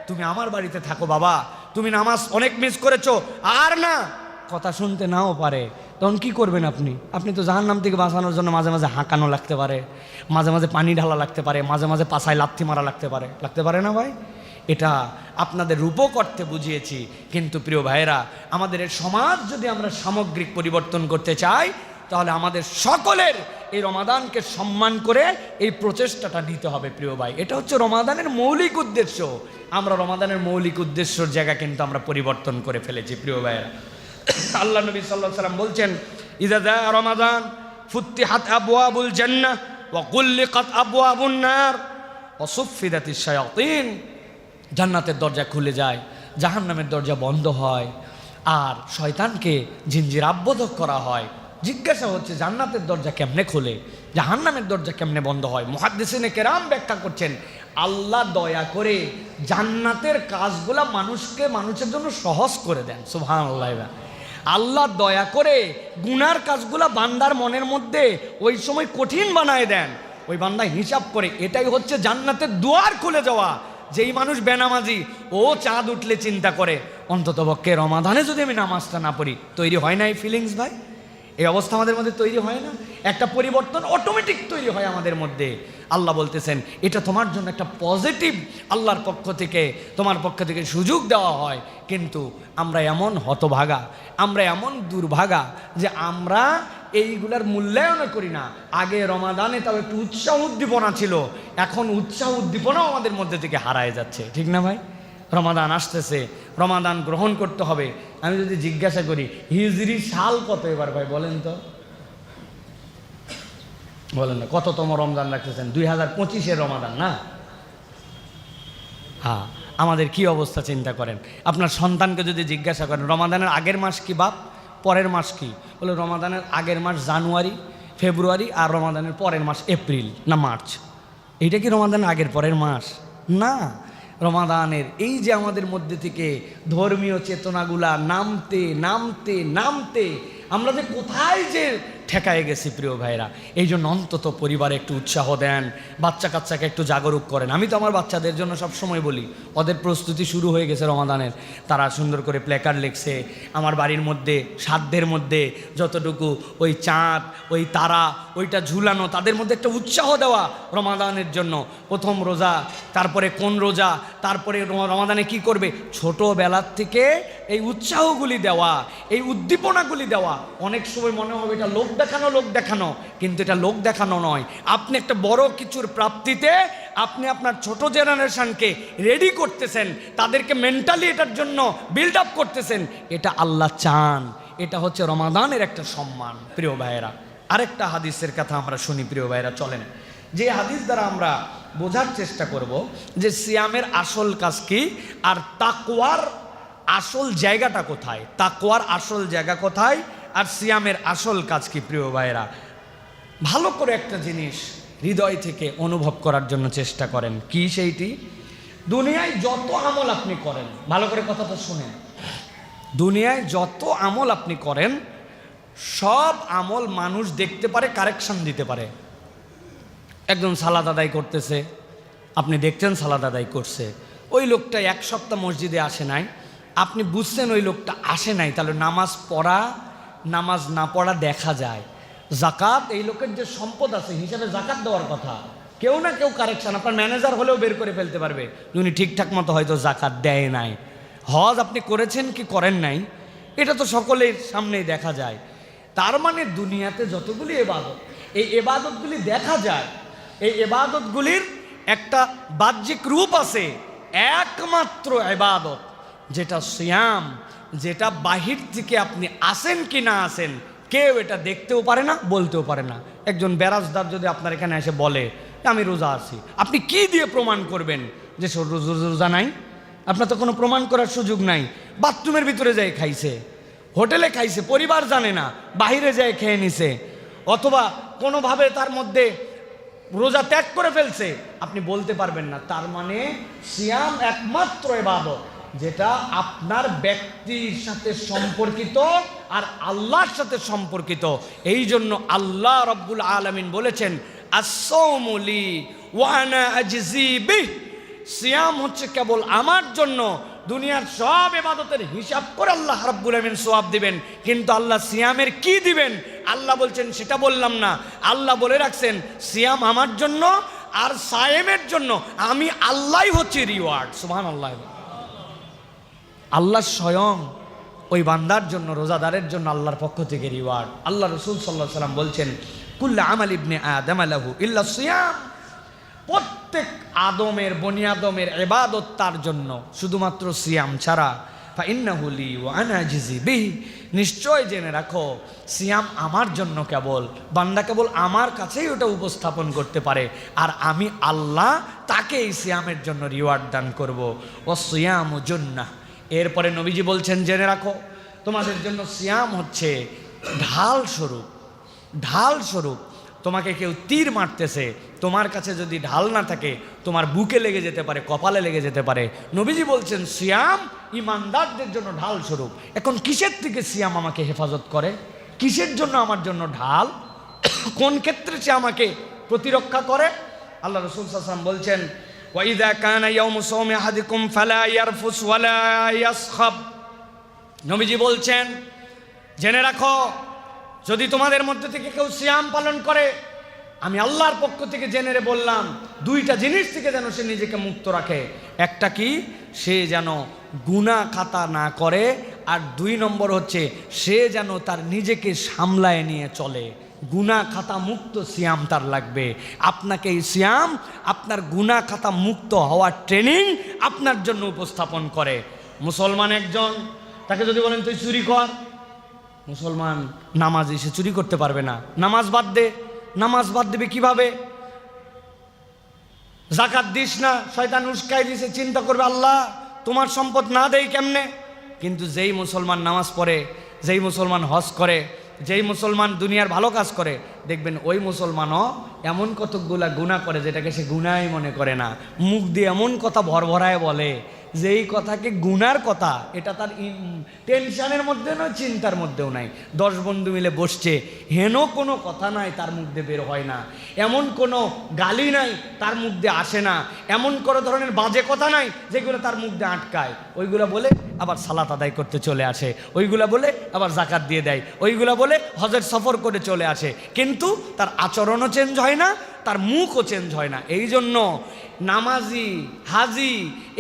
তুমি আমার বাড়িতে থাকো বাবা, তুমি নামাজ অনেক মিস করেছো, আর না কথা শুনতে নাও পারে, তখন কি করবেন আপনি? আপনি তো জাহান্নাম থেকে বাঁচানোর জন্য মাঝে মাঝে হাঁকানো লাগতে পারে, মাঝে মাঝে পানি ঢালা লাগতে পারে, মাঝে মাঝে পাছায় লাথি মারা লাগতে পারে না ভাই? এটা আপনাদের রূপক করতে বুঝিয়েছি। কিন্তু প্রিয় ভাইয়েরা, আমাদের এই সমাজ যদি আমরা সামগ্রিক পরিবর্তন করতে চাই তাহলে আমাদের সকলের এই রমাদানকে সম্মান করে এই প্রচেষ্টাটা নিতে হবে প্রিয় ভাই। এটা হচ্ছে রমাদানের মৌলিক উদ্দেশ্য। আমরা রমাদানের মৌলিক উদ্দেশ্যর জায়গা কিন্তু আমরা পরিবর্তন করে ফেলেছি প্রিয় ভাইয়েরা। আল্লাহ নবী সাল্লাল্লাহু আলাইহি ওয়াসাল্লাম বলছেন ইযা জা রমাদান ফুতিহাত আবওয়াবুল জান্নাহ ওয়া গুল্লিকাত আবওয়াবুন নার ওয়া সুফিদাতিশ শায়াতিন। জান্নাতের দরজা খুলে যায়, জাহান্নামের দরজা বন্ধ হয়, আর শয়তানকে জিনজির আবদ্ধ করা হয়। জিজ্ঞাসা হচ্ছে জান্নাতের দরজা কেমনে খোলে, জাহান্নামের দরজা কেমনে বন্ধ হয়? মুহাদ্দিসিনে কেরাম ব্যাখ্যা করছেন আল্লাহ দয়া করে জান্নাতের কাজগুলা মানুষের জন্য সহজ করে দেন। সুবহানাল্লাহ। আল্লাহ দয়া করে গুনার কাজগুলা বান্দার মনের মধ্যে ওই সময় কঠিন বানায় দেন, ওই বান্দা হিসাব করে এটাই হচ্ছে জান্নাতের দুয়ার খুলে যাওয়া। যেই মানুষ বেনামাজি ও চাঁদ উঠলে চিন্তা করে অন্ততপক্ষে রমাদানে যদি আমি নামাজটা না পড়ি, তৈরি হয় না এই ফিলিংস ভাই? এই অবস্থা আমাদের মধ্যে তৈরি হয় না? একটা পরিবর্তন অটোমেটিক তৈরি হয় আমাদের মধ্যে। আল্লাহ বলতেছেন এটা তোমার জন্য একটা পজিটিভ আল্লাহর পক্ষ থেকে, তোমার পক্ষ থেকে সুযোগ দেওয়া হয়। কিন্তু আমরা এমন হতভাগা, আমরা এমন দুর্ভাগা যে আমরা এইগুলার মূল্যায়ন করি না। আগে রমাদানে তাও একটু উৎসাহ উদ্দীপনা ছিল, এখন উৎসাহ উদ্দীপনাও আমাদের মধ্যে থেকে হারায় যাচ্ছে, ঠিক না ভাই? রমাদান আসতেছে, রমাদান গ্রহণ করতে হবে। আমি যদি জিজ্ঞাসা করি হিজরি সাল কত এবার ভাই বলেন তো, বলেন না কততম রমজান রাখতেছেন? 2025-এর রমাদান না? হ্যাঁ, আমাদের কি অবস্থা চিন্তা করেন। আপনার সন্তানকে যদি জিজ্ঞাসা করেন রমাদানের আগের মাস কি বাপ, পরের মাস কি, বলে রমাদানের আগের মাস জানুয়ারি, ফেব্রুয়ারি, আর রমাদানের পরের মাস এপ্রিল না মার্চ। এইটা কি রমাদানের আগের পরের মাস? না, রমাদানের এই যে আমাদের মধ্যে থেকে ধর্মীয় চেতনাগুলা নামতে নামতে নামতে আমরা যে কোথায় যে ঠেকায় গেছি প্রিয় ভাইরা। এই জন্য অন্তত পরিবারে একটু উৎসাহ দেন, বাচ্চা কাচ্চাকে একটু জাগরুক করেন। আমি তো আমার বাচ্চাদের জন্য সব সময় বলি, ওদের প্রস্তুতি শুরু হয়ে গেছে রমাদানের, তারা সুন্দর করে প্ল্যাকার্ড লিখছে। আমার বাড়ির মধ্যে সাধ্যের মধ্যে যতটুকু ওই চাঁদ, ওই তারা, ওইটা ঝুলানো, তাদের মধ্যে একটা উৎসাহ দেওয়া রমাদানের জন্য। প্রথম রোজা, তারপরে কোন রোজা, তারপরে রমাদানে কি করবে, ছোটোবেলার থেকে এই উৎসাহগুলি দেওয়া, এই উদ্দীপনাগুলি দেওয়া। অনেক সময় মনে হবে এটা লোক দেখানো, লোক দেখানো, কিন্তু এটা লোক দেখানো নয়। আপনি একটা বড় কিছুর প্রাপ্তিতে আপনি আপনার ছোট জেনারেশনকে রেডি করতেছেন, তাদেরকে মেন্টালি এটার জন্য বিল্ড আপ করতেছেন। এটা আল্লাহ চান, এটা হচ্ছে রমাদানের একটা সম্মান প্রিয় ভাইয়েরা। আরেকটা হাদিসের কথা আমরা শুনি প্রিয় ভাইয়েরা, চলেন যে হাদিস দ্বারা আমরা বোঝার চেষ্টা করব যে সিয়ামের আসল কাজ কি আর তাকওয়ার আসল জায়গাটা কোথায়, তাকওয়ার আসল জায়গা কোথায় আর সিয়ামের আসল কাজ কি। প্রিয় ভাইয়েরা, ভালো করে একটা জিনিস হৃদয় থেকে অনুভব করার জন্য চেষ্টা করেন। কি সেইটি? দুনিয়ায় যত আমল আপনি করেন, ভালো করে কথাটা শুনেন, দুনিয়ায় যত আমল আপনি করেন সব আমল মানুষ দেখতে পারে, কারেকশন দিতে পারে। একজন সালাদ আদায় করতেছে, আপনি দেখছেন সালাদ আদায় করছে, ওই লোকটা এক সপ্তাহ মসজিদে আসে নাই, আপনি বুঝছেন ওই লোকটা আসে নাই, তাহলে নামাজ পড়া নামাজ না পড়া দেখা যায়। জাকাত, এই লোকের যে সম্পদ আছে হিসাবে জাকাত দেওয়ার কথা, কেউ না কেউ কারেকশন, আপনার ম্যানেজার হলেও বের করে ফেলতে পারবে উনি ঠিকঠাক মতো হয়তো জাকাত দেয় নাই। হজ আপনি করেছেন কি করেন নাই এটা তো সকলের সামনেই দেখা যায়। তার মানে দুনিয়াতে যতগুলি এবাদত, এই এবাদতগুলি দেখা যায়, এই এবাদতগুলির একটা বাহ্যিক রূপ আছে। একমাত্র এবাদত যেটা সিয়াম, যেটা বাহির থেকে আপনি আসেন কি না আসেন কেউ এটা দেখতেও পারে না, বলতেও পারে না। একজন বেরাজদার যদি আপনার এখানে এসে বলে আমি রোজা আছি, আপনি কি দিয়ে প্রমাণ করবেন যে রোজা নাই? আপনার তো কোনো প্রমাণ করার সুযোগ নাই। বাথরুমের ভিতরে যাই খাইছে, হোটেলে খাইছে, পরিবার জানে না, বাহিরে যায় খেয়ে নিছে, অথবা কোনোভাবে তার মধ্যে রোজা ত্যাগ করে ফেলছে, আপনি বলতে পারবেন না। তার মানে সিয়াম একমাত্র ইবাদত যেটা আপনার ব্যক্তির সাথে সম্পর্কিত আর আল্লাহর সাথে সম্পর্কিত। এই জন্য আল্লাহ রাব্বুল আলামিন বলেছেন আস-সাওমু লি ওয়া আনা আজজি বিহ, সিয়াম হচ্ছে কেবল আমার জন্য। দুনিয়ার সব ইবাদতের হিসাব করে আল্লাহ রাব্বুল আলামিন সওয়াব দিবেন, কিন্তু আল্লাহ সিয়ামের কি দিবেন আল্লাহ বলছেন সেটা বললাম না। আল্লাহ বলে রাখছেন সিয়াম আমার জন্য আর সায়েমের জন্য আমি আল্লাহই হচ্ছে রিওয়ার্ড। সুবহানাল্লাহ। আল্লাহ স্বয়ং ওই বান্দার জন্য, রোজাদারের জন্য আল্লাহর পক্ষ থেকে রিওয়ার্ড। আল্লাহ রাসূল সাল্লাল্লাহু আলাইহি ওয়াসাল্লাম বলছেন কুল্লু আমাল ইবনে আদম লাহু ইল্লা সিয়াম, প্রত্যেক আদমের, বনি আদমের ইবাদত তার জন্য, শুধুমাত্র সিয়াম ছাড়া। ফাইন্নাহু লি ওয়া আনা আজজি বিহি, নিশ্চয় জেনে রাখো সিয়াম আমার জন্য, কেবল বান্দা কেবল আমার কাছেই ওটা উপস্থাপন করতে পারে আর আমি আল্লাহ তাকে এই সিয়ামের জন্য রিওয়ার্ড দান করব। ও সিয়ামু জান্নাহ, এরপরে নবীজি বলছেন জেনে রাখো তোমাদের জন্য সিয়াম হচ্ছে ঢাল স্বরূপ। ঢাল স্বরূপ তোমাকে কেউ তীর মারতেছে, তোমার কাছে যদি ঢাল না থাকে তোমার বুকে লেগে যেতে পারে, কপালে লেগে যেতে পারে। নবীজি বলছেন সিয়াম ইমানদারদের জন্য ঢাল স্বরূপ। এখন কিসের থেকে সিয়াম আমাকে হেফাজত করে? কিসের জন্য আমার জন্য ঢাল? কোন ক্ষেত্রে সে আমাকে প্রতিরক্ষা করে? আল্লাহ রাসূল সাল্লাল্লাহু আলাইহি ওয়াসাল্লাম বলছেন ওয়াইদা কানা ইয়াউমু সাওমি আহাদিকুম ফালা ইয়ারফুস ওয়ালা ইয়াসখাব। নবীজি বলছেন জেনে রাখো যদি তোমাদের মধ্যে থেকে কেউ সিয়াম পালন করে, আমি আল্লাহর পক্ষ থেকে জেনে বললাম দুইটা জিনিস থেকে যেন সে নিজেকে মুক্ত রাখে। একটা কি, সে যেন গুনাহ খাতা না করে, আর দুই নম্বর হচ্ছে সে যেন তার নিজেকে সামলায় নিয়ে চলে। গুনাহ খাতা মুক্ত সিয়াম তার লাগবে। আপনাকে এই সিয়াম আপনার গুনাহ খাতা মুক্ত হওয়ার ট্রেনিং আপনার জন্য উপস্থাপন করে। মুসলমান একজন, তাকে যদি বলেন তুই চুরি কর, মুসলমান নামাজি, সে চুরি করতে পারবে না। নামাজ বাদ দে, নামাজ বাদ দেবে কিভাবে? যাকাত দিস না, শয়তান উস্কাই দিছে, চিন্তা করবে আল্লাহ তোমার সম্পদ না দেই কেমনে। কিন্তু যেই মুসলমান নামাজ পড়ে, যেই মুসলমান হজ করে, যেই মুসলমান দুনিয়ার ভালো কাজ করে দেখবেন ওই মুসলমানও এমন কতকগুলা গুনাহ করে যেটাকে সে গুনাহই মনে করে না, মুখ দিয়ে এমন কথা ভরভরায় বলে যেই কথাকে গুনার কথা এটা তার টেনশনের মধ্যে নয়, চিন্তার মধ্যেও নাই। 10 বন্ধু মিলে বসছে, হেন কোনো কথা নাই তার মুখ দিয়ে বের হয় না, এমন কোনো গালি নাই তার মুখ দিয়ে আসে না, এমন কোনো ধরনের বাজে কথা নাই যেগুলো তার মুখ দিয়ে আটকায়। ওইগুলো বলে আবার সালাত আদায় করতে চলে আসে, ওইগুলা বলে আবার জাকাত দিয়ে দেয়, ওইগুলা বলে হজের সফর করে চলে আসে, কিন্তু তার আচরণও চেঞ্জ হয় না, তার মুখও চেঞ্জ হয় না। এই জন্য নামাজি হাজি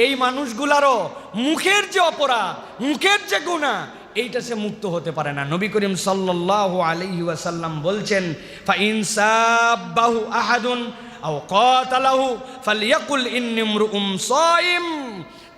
এই মানুষগুলারও মুখের যে অপরাধ, মুখের যে গুনাহ, এইটা সে মুক্ত হতে পারে না। নবী করিম সাল্লাল্লাহু আলাইহি ওয়াসাল্লাম বলছেন, ফা ইন সাব্বাহু আহাদুন আও কাতালাহু ফালইয়াকুল ইন্নী ইমরুউম সাইম।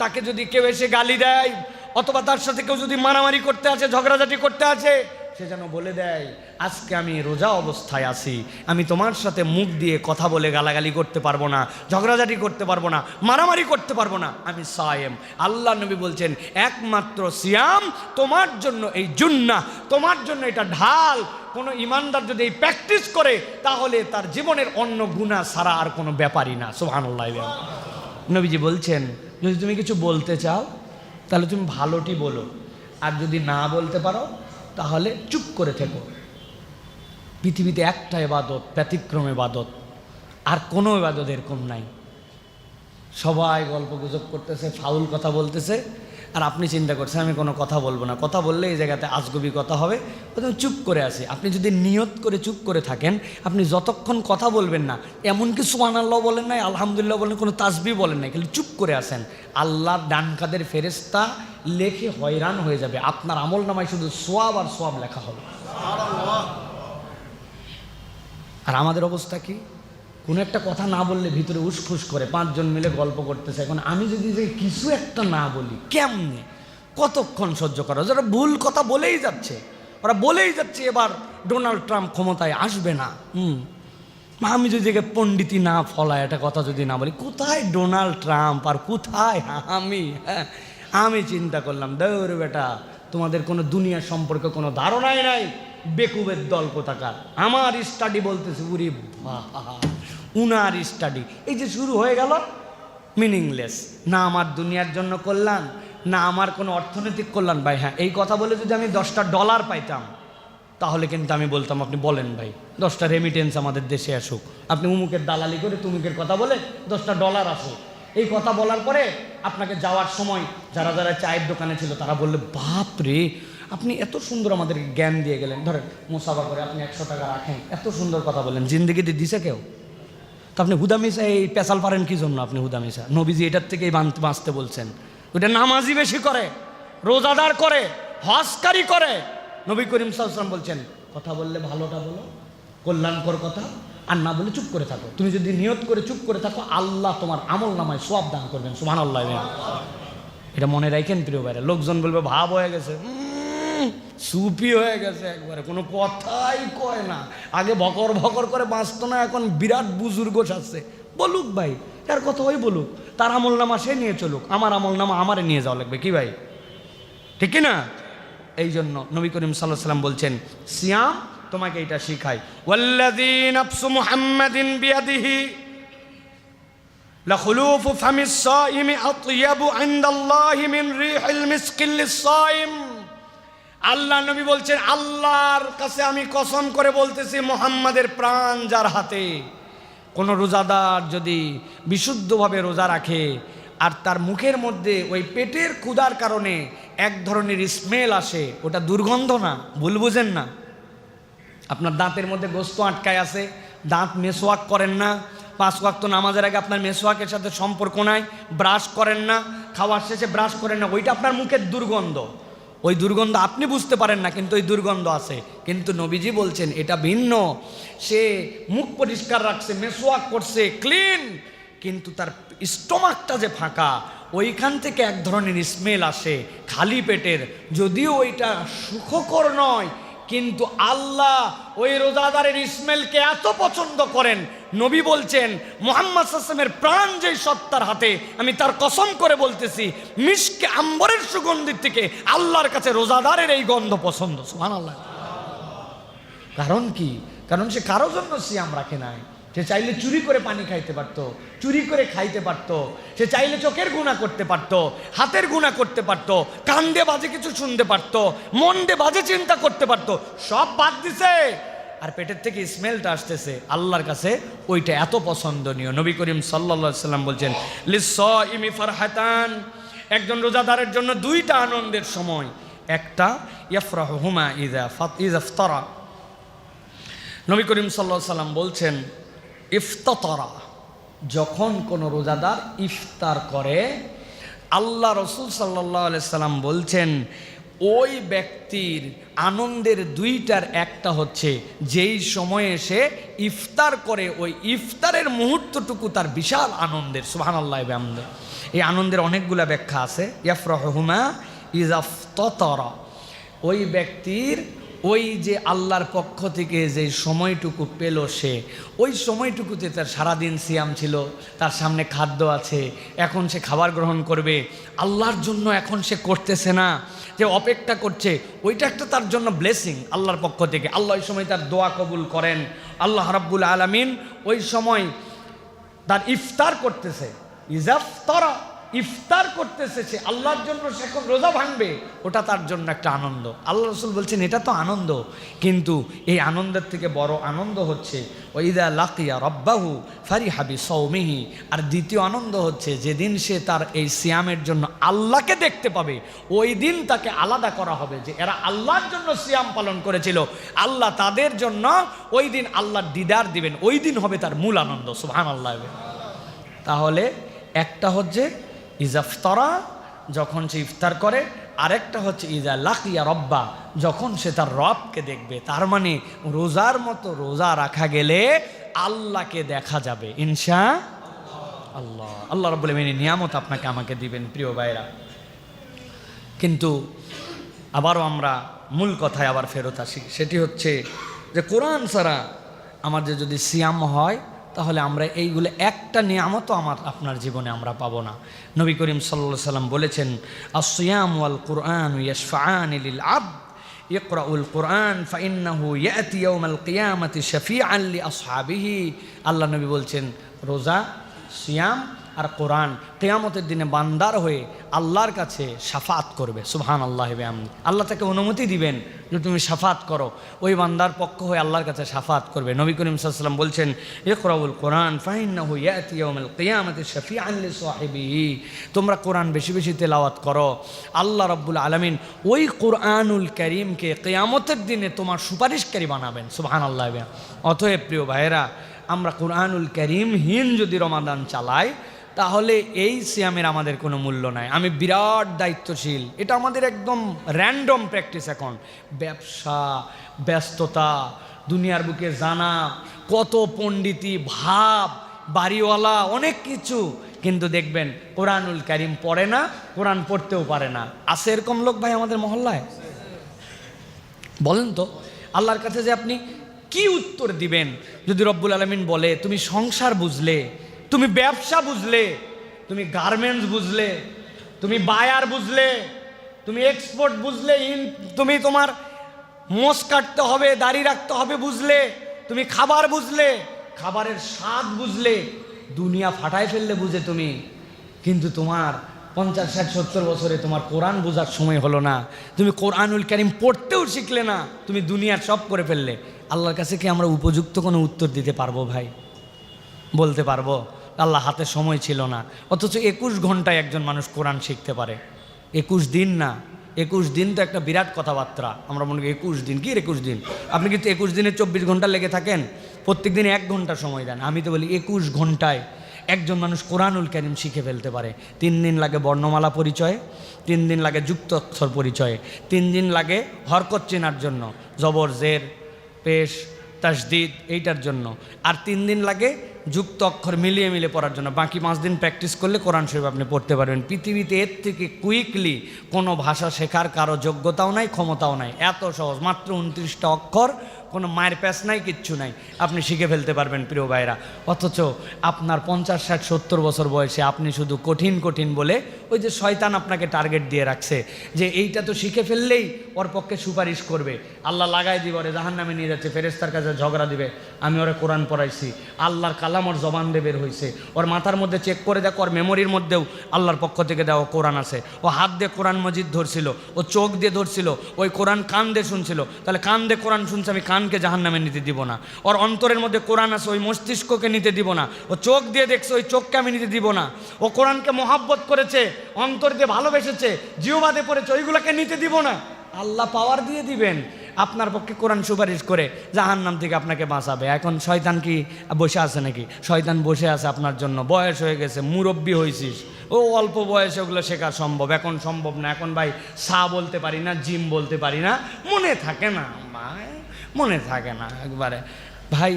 তাকে যদি কেউ এসে গালি দেয় অথবা তার সাথে কেউ যদি মারামারি করতে আছে, ঝগড়াঝাটি করতে আছে, সে যেন বলে দেয় আজকে আমি রোজা অবস্থায় আছি, আমি তোমার সাথে মুখ দিয়ে কথা বলে গালাগালি করতে পারবো না, ঝগড়াঝাটি করতে পারবো না, মারামারি করতে পারবো না, আমি সায়েম। আল্লাহ নবী বলছেন একমাত্র সিয়াম তোমার জন্য এই জুন্নাহ, তোমার জন্য এটা ঢাল। কোনো ইমানদার যদি এই প্র্যাকটিস করে তাহলে তার জীবনের অন্য গুনাহ ছাড়া আর কোনো ব্যাপারই না। সুবহানাল্লাহ। নবীজি বলছেন যদি তুমি কিছু বলতে চাও তাহলে তুমি ভালোটি বলো, আর যদি না বলতে পারো তাহলে চুপ করে থেকো। পৃথিবীতে একটা ইবাদত, ব্যতিক্রম ইবাদত, আর কোনো ইবাদত এরকম নাই। সবাই গল্প গুজব করতেছে, ফাউল কথা বলতেছে, আর আপনি চিন্তা করছেন আমি কোনো কথা বলবো না, কথা বললে এই জায়গাতে আজগুবি কথা হবে, প্রথমে চুপ করে আসি। আপনি যদি নিয়ত করে চুপ করে থাকেন, আপনি যতক্ষণ কথা বলবেন না, এমনকি সুবহানাল্লাহ বলেন নাই, আলহামদুলিল্লাহ বলেন, কোনো তাসবিহ বলেন নাই, খালি চুপ করে আসেন, আল্লাহর ডান কাঁধের ফেরেশতা লেখে হয়রান হয়ে যাবে, আপনার আমল নামায় শুধু সোয়াব আর সোয়াব লেখা হবে। আর আমাদের অবস্থা কি? কোনো একটা কথা না বললে ভিতরে উসখুস করে, 5 জন মিলে গল্প করতেছে, এখন আমি যদি যে কিছু একটা না বলি কেমনে, কতক্ষণ সহ্য করা? যারা ভুল কথা বলেই যাচ্ছে, ওরা বলেই যাচ্ছে এবার ডোনাল্ড ট্রাম্প ক্ষমতায় আসবে না। আমি যদি পণ্ডিতি না ফলায় একটা কথা যদি না বলি, কোথায় ডোনাল্ড ট্রাম্প আর কোথায় আমি? আমি চিন্তা করলাম দৌড় বেটা, তোমাদের কোনো দুনিয়া সম্পর্কে কোনো ধারণাই নাই, বেকুবের দল কোথাকার। আমার স্টাডি বলতেছে উরি বাবা, উনার স্টাডি, এই যে শুরু হয়ে গেল মিনিংলেস। না আমার দুনিয়ার জন্য কল্যাণ, না আমার কোনো অর্থনৈতিক কল্যাণ। ভাই হ্যাঁ, এই কথা বলে যদি আমি $10 পাইতাম তাহলে কিন্তু আমি বলতাম আপনি বলেন ভাই 10টা রেমিটেন্স আমাদের দেশে আসুক, আপনি উমুকের দালালি করে তুমুকের কথা বলে $10 আসুক। এই কথা বলার পরে আপনাকে যাওয়ার সময় যারা যারা চায়ের দোকানে ছিল তারা বললে বাপ রে, আপনি এত সুন্দর আমাদেরকে জ্ঞান দিয়ে গেলেন, ধরেন মুসাফা করে আপনি 100 টাকা রাখেন, এত সুন্দর কথা বললেন, জিন্দগিতে দিছে কেউ? তো আপনি হুদামিশা এই পেশাল পারেন কি জন্য? আপনি হুদামিশা, নবীজি এটার থেকেই বাঁচতে বলছেন। ওইটা নামাজি বেশি করে, রোজাদার করে, হজকারী করে। নবী করিম সাল্লাল্লাহু আলাইহি ওয়াসাল্লাম বলছেন কথা বললে ভালোটা বলো, কল্যাণকর কথা, আর না বলে চুপ করে থাকো। তুমি যদি নিয়ত করে চুপ করে থাকো, আল্লাহ তোমার আমল নামায় সওয়াব দান করবেন। সুবহানাল্লাহ। এটা মনে রাখেন প্রিয় ভাইরা। লোকজন বলবে ভাব হয়ে গেছে, সুপি হয়ে গেছে, একবারে কোনো কথাই কয় না, আগে ভকর ভকর করে বাঁচতো না, এখন বিরাট বুজুর্গ সাজছে। বলুক ভাই, তার কথা ওই বলুক, তার আমল নামা সে নিয়ে চলুক, আমার আমল নামা আমারে নিয়ে যাওয়া লাগবে কি ভাই, ঠিক কি না? এই জন্য নবী করিম সাল্লাল্লাহু আলাইহি ওয়াসাল্লাম বলছেন সিয়াম তোমাকে এটা শিখায়। ওয়াল্লাযী নাফসু মুহাম্মাদিন বিয়াদিহি লাখুলুফু ফামিস সাইমি আতয়াবু ইনদাল্লাহি মিন রিহিল মিসকিল লিস-সাইম। আল্লাহ নবী বলছেন আল্লাহর কাছে আমি কসম করে বলতেছি, মুহাম্মাদের প্রাণ যার হাতে, কোন রোজাদার যদি বিশুদ্ধভাবে রোজা রাখে আর তার মুখের মধ্যে ওই পেটের ক্ষুধার কারণে এক ধরনের স্মেল আসে, ওটা দুর্গন্ধ না, ভুল বুঝেন না। আপনার দাঁতের মধ্যে গোস্ত আটকায় আছে, দাঁত মেসওয়াক করেন না, 5 ওয়াক্ত নামাজের আগে আপনার মেসওয়াকের সাথে সম্পর্ক নাই, ব্রাশ করেন না, খাওয়ার শেষে ব্রাশ করেন না, ওইটা আপনার মুখের দুর্গন্ধ। ওই দুর্গন্ধ আপনি বুঝতে পারেন না, কিন্তু ওই দুর্গন্ধ আছে। কিন্তু নবীজি বলছেন এটা ভিন্ন, সে মুখ পরিষ্কার রাখছে, মেসওয়াক করছে, ক্লিন, কিন্তু তার স্টোমাকটা যে ফাঁকা, ওইখান থেকে এক ধরনের স্মেল আসে খালি পেটের। যদিও ওইটা সুখকর নয়, কিন্তু আল্লাহ ওই রোজাদারের স্মেলকে এত পছন্দ করেন, নবী বলছেন মুহাম্মদ সাল্লাল্লাহু আলাইহি ওয়াসাল্লামের প্রাণ যেই সত্তার হাতে, আমি তার কসম করে বলতেছি মিশকে আম্বরের সুগন্ধির থেকে আল্লাহর কাছে রোজাদারের এই গন্ধ পছন্দ। সুবহানাল্লাহ। কারণ কি? কারণ সে কারোর জন্য সিয়াম রাখে নাই। সে চাইলে চুরি করে পানি খাইতে পারত, চুরি করে খাইতে পারত, সে চাইলে চোখের গুনাহ করতে পারত, হাতের গুনাহ করতে পারত, কান দিয়ে বাজে কিছু শুনতে পারত, মন দিয়ে বাজে চিন্তা করতে পারত, সব বাদ দিছে। আর পেটের থেকে স্মেলটা আসতেছে, আল্লাহর কাছে ওইটা এত পছন্দনীয়। নবী করিম সাল্লাল্লাহু আলাইহি সাল্লাম বলছেন, লিস-সাইমি ফারহাতান, একজন রোজাদারের জন্য দুইটা আনন্দের সময়। একটা ইয়াফরাহুমা ইযা ইফতারা, নবী করিম সাল্লাল্লাহু আলাইহি সাল্লাম বলছেন ইফতারা, যখন কোনো রোজাদার ইফতার করে, আল্লাহ রসুল সাল্লাল্লাহু আলাইহি সাল্লাম বলছেন ওই ব্যক্তির আনন্দের দুইটার একটা হচ্ছে যেই সময়ে সে ইফতার করে, ওই ইফতারের মুহূর্তটুকু তার বিশাল আনন্দের। সুবহানাল্লাহ। এই আনন্দের অনেকগুলা ব্যাখ্যা আছে। ইয়াফরাহুমা ইযা ইফতারা, ওই ব্যক্তির ওই যে আল্লাহর পক্ষ থেকে যে সময়টুকু পেল, সে ওই সময়টুকুতে তার সারাদিন সিয়াম ছিল, তার সামনে খাদ্য আছে, এখন সে খাবার গ্রহণ করবে, আল্লাহর জন্য এখন সে করতেছে না, যে অপেক্ষা করছে, ওইটা একটা তার জন্য ব্লেসিং আল্লাহর পক্ষ থেকে। আল্লাহ ওই সময় তার দোয়া কবুল করেন। আল্লাহ রাব্বুল আলামিন ওই সময় তার ইফতার করতেছে, ইজাফতারা, ইফতার করতেছে সে আল্লাহর জন্য, সে এখন রোজা ভাঙবে, ওটা তার জন্য একটা আনন্দ। আল্লাহ রাসূল বলছেন এটা তো আনন্দ, কিন্তু এই আনন্দের থেকে বড় আনন্দ হচ্ছে ওয়াইদা লাকিয়া রাব্বাহু ফারিহা বিসাওমিহি, আর দ্বিতীয় আনন্দ হচ্ছে যেদিন সে তার এই সিয়ামের জন্য আল্লাহকে দেখতে পাবে, ওই দিন তাকে আলাদা করা হবে যে এরা আল্লাহর জন্য সিয়াম পালন করেছিল, আল্লাহ তাদের জন্য ওই দিন আল্লাহর দিদার দিবেন, ওই দিন হবে তার মূল আনন্দ। সুবহানাল্লাহ। তাহলে একটা হচ্ছে ইজাফতারা, যখন সে ইফতার করে, আরেকটা হচ্ছে ইজা লাকিয়া রব্বা, যখন সে তার রবকে দেখবে। তার মানে রোজার মতো রোজা রাখা গেলে আল্লাহকে দেখা যাবে ইনশাআল্লাহ। আল্লাহ রাব্বুল আলামিন নিয়ামত আপনাকে আমাকে দিবেন প্রিয় ভাইরা। কিন্তু আবারও আমরা মূল কথায় আবার ফেরত আসি, সেটি হচ্ছে যে কোরআন ছাড়া আমাদের যদি সিয়াম হয়, তাহলে আমরা এইগুলো একটা নিয়ামতও আপনার জীবনে আমরা পাবো না। নবী করিম সাল্লাল্লাহু আলাইহি সাল্লাম বলেছেন, আস-সিয়াম ওয়াল কুরআন ইয়াশফাআনি লিল আবদ ইকরাউল কুরআন ফাইন্নাহু ইয়াতি ইয়াউমাল কিয়ামাতি শাফিআন লি আসহাবিহি। আল্লাহ নবী বলছেন রোজা, সিয়াম আর কোরআন কিয়ামতের দিনে বান্দার হয়ে আল্লাহর কাছে শাফাত করবে। সুবহানাল্লাহ। আল্লাহ তাকে অনুমতি দিবেন যে তুমি শাফাত করো, ওই বান্দার পক্ষ হয়ে আল্লাহর কাছে শাফাত করবে। নবী করিম সাল্লাল্লাহু আলাইহি ওয়াসাল্লাম বলছেন ইকরাউল কোরআন ফাইন্নাহু ইয়াতি ইয়াউমাল কিয়ামাতি শাফিআন লি সাহিবিহি, তোমরা কোরআন বেশি বেশি তেলাওয়াত করো, আল্লাহ রাব্বুল আলামিন ওই কোরআনুল কারীমকে কিয়ামতের দিনে তোমার সুপারিশকারী বানাবেন। সুবহানাল্লাহ। অতএব প্রিয় ভাইয়েরা, আমরা কোরআনুল কারীমহীন যদি রমাদান চালাই, তাহলে এই সিয়ামের আমাদের কোনো মূল্য নাই। আমি বিরাট দায়িত্বশীল, এটা আমাদের একদম র্যান্ডম প্র্যাকটিস। এখন ব্যবসা, ব্যস্ততা, দুনিয়ার বুকে জানা, কত পণ্ডিতি ভাব, বাড়িওয়ালা, অনেক কিছু, কিন্তু দেখবেন কোরআনুল কারীম পড়ে না, কোরআন পড়তেও পারে না। আছে এরকম লোক ভাই আমাদের মহল্লায়? বলেন তো আল্লাহর কাছে যে আপনি কি উত্তর দিবেন যদি রব্বুল আলামিন বলে তুমি সংসার বুঝলে, তুমি ব্যবসা বুঝলে, তুমি গার্মেন্টস বুঝলে, তুমি বায়ার বুঝলে, তুমি এক্সপোর্ট বুঝলে, তুমি তোমার মোষ কাটতে হবে, দাড়ি রাখতে হবে বুঝলে, তুমি খাবার বুঝলে, খাবারের স্বাদ বুঝলে, দুনিয়া ফাটায় ফেললে বুঝে তুমি, কিন্তু তোমার 50, 60, 70 বছরে তোমার কোরআন বোঝার সময় হলো না, তুমি কোরআনুল কারীম পড়তেও শিখলে না, তুমি দুনিয়ার সব করে ফেললে। আল্লাহর কাছে কি আমরা উপযুক্ত কোনো উত্তর দিতে পারবো ভাই? বলতে পারবো? আল্লাহ হাতে সময় ছিল না, অথচ 21 ঘন্টায় একজন মানুষ কোরআন শিখতে পারে। 21 দিন না, 21 দিন তো একটা বিরাট কথাবার্তা। আমরা মনে করি 21 দিন, কি 21 দিন? আপনি কিন্তু 21 দিনে 24 ঘন্টা লেগে থাকেন, প্রত্যেক দিনে 1 ঘন্টা সময় দেন। আমি তো বলি 21 ঘন্টায় একজন মানুষ কোরআনুল কারীম শিখে ফেলতে পারে। 3 দিন লাগে বর্ণমালা পরিচয়, 3 দিন লাগে যুক্ত অক্ষর পরিচয়, 3 দিন লাগে হরকত চেনার জন্য, জবর, জের, পেশ, তাসদিদ, এইটার জন্য, আর 3 দিন লাগে যুক্ত অক্ষর মিলিয়ে মিলিয়ে পড়ার জন্য। বাকি 5 দিন প্র্যাকটিস করলে কোরআন শরীফ আপনি পড়তে পারবেন। পৃথিবীতে এর থেকে কুইকলি কোনো ভাষা শেখার কারো যোগ্যতাও নাই, ক্ষমতাও নাই। এত সহজ, মাত্র 29টা অক্ষর, কোনো মায়ের প্যাচ নাই, কিচ্ছু নাই, আপনি শিখে ফেলতে পারবেন প্রিয় ভাইরা। অথচ আপনার 50, 60, 70 বছর বয়সে আপনি শুধু কঠিন কঠিন বলে, ওই যে শয়তান আপনাকে টার্গেট দিয়ে রাখছে যে এইটা তো শিখে ফেললেই ওর পক্ষে সুপারিশ করবে, আল্লাহ লাগাই দিব, ওরে জাহান্নামে নিয়ে যাচ্ছে, ফেরেশতার কাছে ঝগড়া দিবে, আমি ওরে কোরআন পড়াইছি, আল্লাহর কালাম ওর জবান দিয়ে বের হয়েছে, ওর মাথার মধ্যে চেক করে দেখো, ওর মেমোরির মধ্যেও আল্লাহর পক্ষ থেকে দেওয়া কোরআন আছে, ও হাত দিয়ে কোরআন মজিদ ধরছিল, ও চোখ দিয়ে ধরছিল, ওই কোরআন কান দিয়ে শুনছিল, তাহলে কান দিয়ে কোরআন শুনছে, আমি কানকে জাহান্নামে নিতে দিব না। ওর অন্তরের মধ্যে কোরআন আছে, ওই মস্তিষ্ককে নিতে দিব না। ও চোখ দিয়ে দেখছে, ওই চোখকে আমি নিতে দিব না। ও কোরআনকে মহাব্বত করেছে, অন্তর দিয়ে ভালোবেসেছে, জিহ্বাতে পড়েছে, ওইগুলোকে নিতে দিব না। আল্লাহ পাওয়ার দিয়ে দিবেন আপনার পক্ষে কোরআন সুপারিশ করে জাহান্নাম থেকে আপনাকে বাঁচাবে। এখন শয়তান কি বসে আছে নাকি? শয়তান বসে আছে আপনার জন্য। বয়স হয়ে গেছে, মুরব্বি হয়েছিস, ও অল্প বয়সে ওগুলো শেখা সম্ভব, এখন সম্ভব না। এখন ভাই সা বলতে পারি না, জিম বলতে পারি না, মনে থাকে না, মনে থাকে না একবারে। ভাই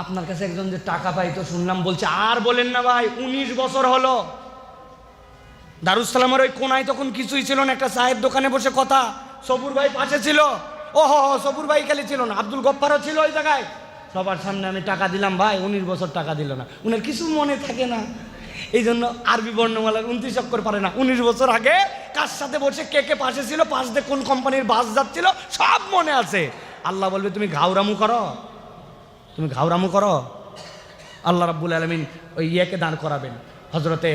আপনার কাছে একজন যে টাকা পাইতো শুনলাম, বলছে আর বলেন না ভাই, 19 বছর হলো। দারুসালামের ওই কোনায় তখন কিছুই ছিল না, একটা চায়ের দোকানে বসে কথা, সবুর ভাই পাশে ছিল, ওহো সবুর ভাই খালি ছিল না, আব্দুল গফফারও ছিল ওই জায়গায়। সবার সামনে আমি টাকা দিলাম, ভাই 19 বছর টাকা দিল না, উনার কিছু মনে থাকে না। এই জন্য আরবি বর্ণমালার 29 অক্ষর পারে না। 19 বছর আগে কার সাথে বসে কে কে পাশে ছিল, পাশ দিয়ে কোন কোম্পানির বাস যাচ্ছিল, সব মনে আছে। আল্লাহ বলবে তুমি ঘাউরামু করো, তুমি ঘাউরামু করো। আল্লাহ রাব্বুল আলামিন ওই ইয়েকে দাঁড় করাবেন, হজরতে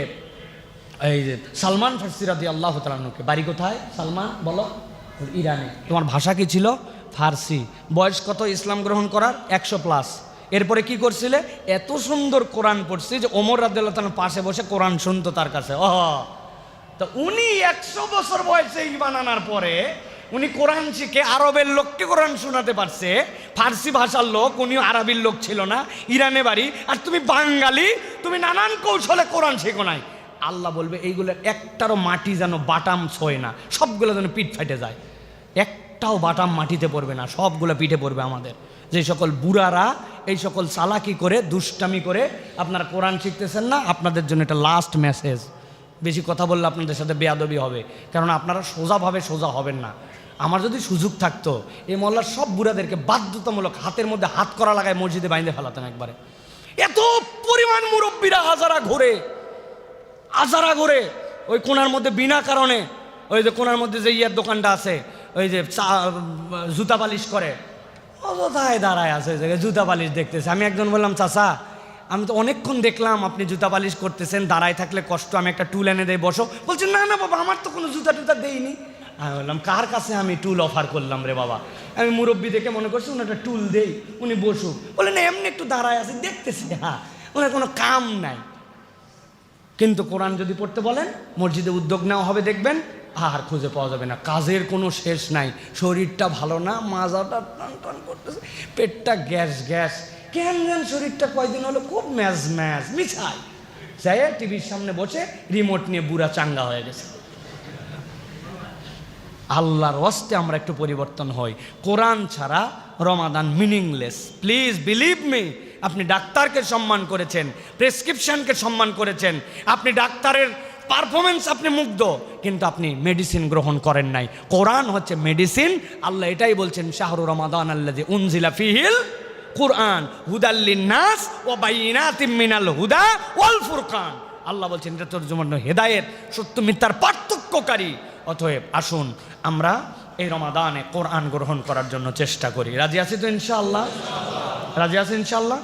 এই যে সালমান ফার্সি রাদিয়াল্লাহু তাআলা আনহুকে। বাড়ি কোথায় সালমান? বলো। ইরানে। তোমার ভাষা কি ছিল? ফার্সি। বয়স কত ইসলাম গ্রহণ করার? 100+। এরপরে কি করছিলে? এত সুন্দর কোরআন পড়ছি যে ওমর রাদিয়াল্লাহু তাআলা পাশে বসে কোরআন শুনতো তার কাছে। তো উনি 100 বছর বয়সে ঈমান আনার পরে উনি কোরআন শিখে আরবের লোককে কোরআন শোনাতে পারছে। ফার্সি ভাষার লোক, উনিও আরবির লোক ছিল না, ইরানে বাড়ি, আর তুমি বাঙালি, তুমি নানান কৌশলে কোরআন শেখো নাই। আল্লাহ বলবে এইগুলোর একটারও মাটি যেন বাটাম ছোঁয় না, সবগুলো যেন পিঠ ফেটে যায়, একটাও বাটাম মাটিতে পড়বে না, সবগুলো পিঠে পড়বে আমাদের। যে সকল বুড়ারা এই সকল চালাকি করে দুষ্টামি করে আপনারা কোরআন শিখতেছেন না, আপনাদের জন্য এটা লাস্ট মেসেজ। বেশি কথা বললে আপনাদের সাথে বেয়াদবি হবে, কারণ আপনারা সোজাভাবে সোজা হবেন না। আমার যদি সুযোগ থাকতো এই মহল্লার সব বুড়াদেরকে বাধ্যতামূলক হাতের মধ্যে হাত করা লাগায় মসজিদে বাইন্ধে ফেলাতাম একবারে। এত পরিমাণ মুরব্বীরা হাজারা ঘোরে ওই কোনার মধ্যে বিনা কারণে, ওই যে কোনার মধ্যে যে ইয়ার দোকানটা আছে, ওই যে জুতা পালিশ করে, অযথায় দাঁড়ায় আছে জুতা পালিশ দেখতেছে। আমি একজন বললাম, চাচা আমি তো অনেকক্ষণ দেখলাম আপনি জুতা পালিশ করতেছেন, দাঁড়ায় থাকলে কষ্ট, আমি একটা টুল এনে দেয়, বসো। বলছে না না বাবা, আমার তো কোনো জুতা টুতা দেয়নি। আমি বললাম, কার কাছে আমি টুল অফার করলাম রে বাবা? আমি মুরব্বী দেখে মনে করছি উনি একটা টুল দেই, উনি বসুক। বলে না, এমনি একটু দাঁড়ায় আছে দেখতেছি, হ্যাঁ, ওনার কোনো কাম নাই। কিন্তু কোরআন যদি পড়তে বলেন, মসজিদে উদ্যোগ নেওয়া হবে, দেখবেন আর খুঁজে পাওয়া যাবে না, কাজের কোনো শেষ নাই। শরীরটা ভালো না, মাজাটা টান টান করতেছে, পেটটা গ্যাস, কেন যেন শরীরটা কয়দিন হলো খুব ম্যাজ মিছাই যাই, টিভির সামনে বসে রিমোট নিয়ে বুড়া চাঙ্গা হয়ে গেছে। আল্লাহর ওয়াস্তে আমরা একটু পরিবর্তন হই। কোরআন ছাড়া রমাদান মিনিংলেস। Please believe me. আপনি ডাক্তারকে সম্মান করেছেন, প্রেসক্রিপশনকে সম্মান করেছেন, আপনি ডাক্তারের পারফরমেন্স আপনি মুগ্ধ, কিন্তু আপনি মেডিসিন গ্রহণ করেন নাই। কোরআন হচ্ছে মেডিসিন। আল্লাহ এটাই বলছেন, শাহরু রমাদান আল্লাযী উনজিলা ফীহিল কুরআন হুদাল লিন্নাস ওয়া বাইয়িনাতিম মিনাল হুদা ওয়াল ফুরকান। আল্লাহ বলছেন এটা তোর জন্য হেদায়েত, সত্য মিথ্যার পার্থক্যকারী। অতএব আসুন আমরা এই রমাদানে কোরআন গ্রহণ করার জন্য চেষ্টা করি। রাজি আছি তো ইনশাআল্লাহ? রাজি আছি ইনশাআল্লাহ?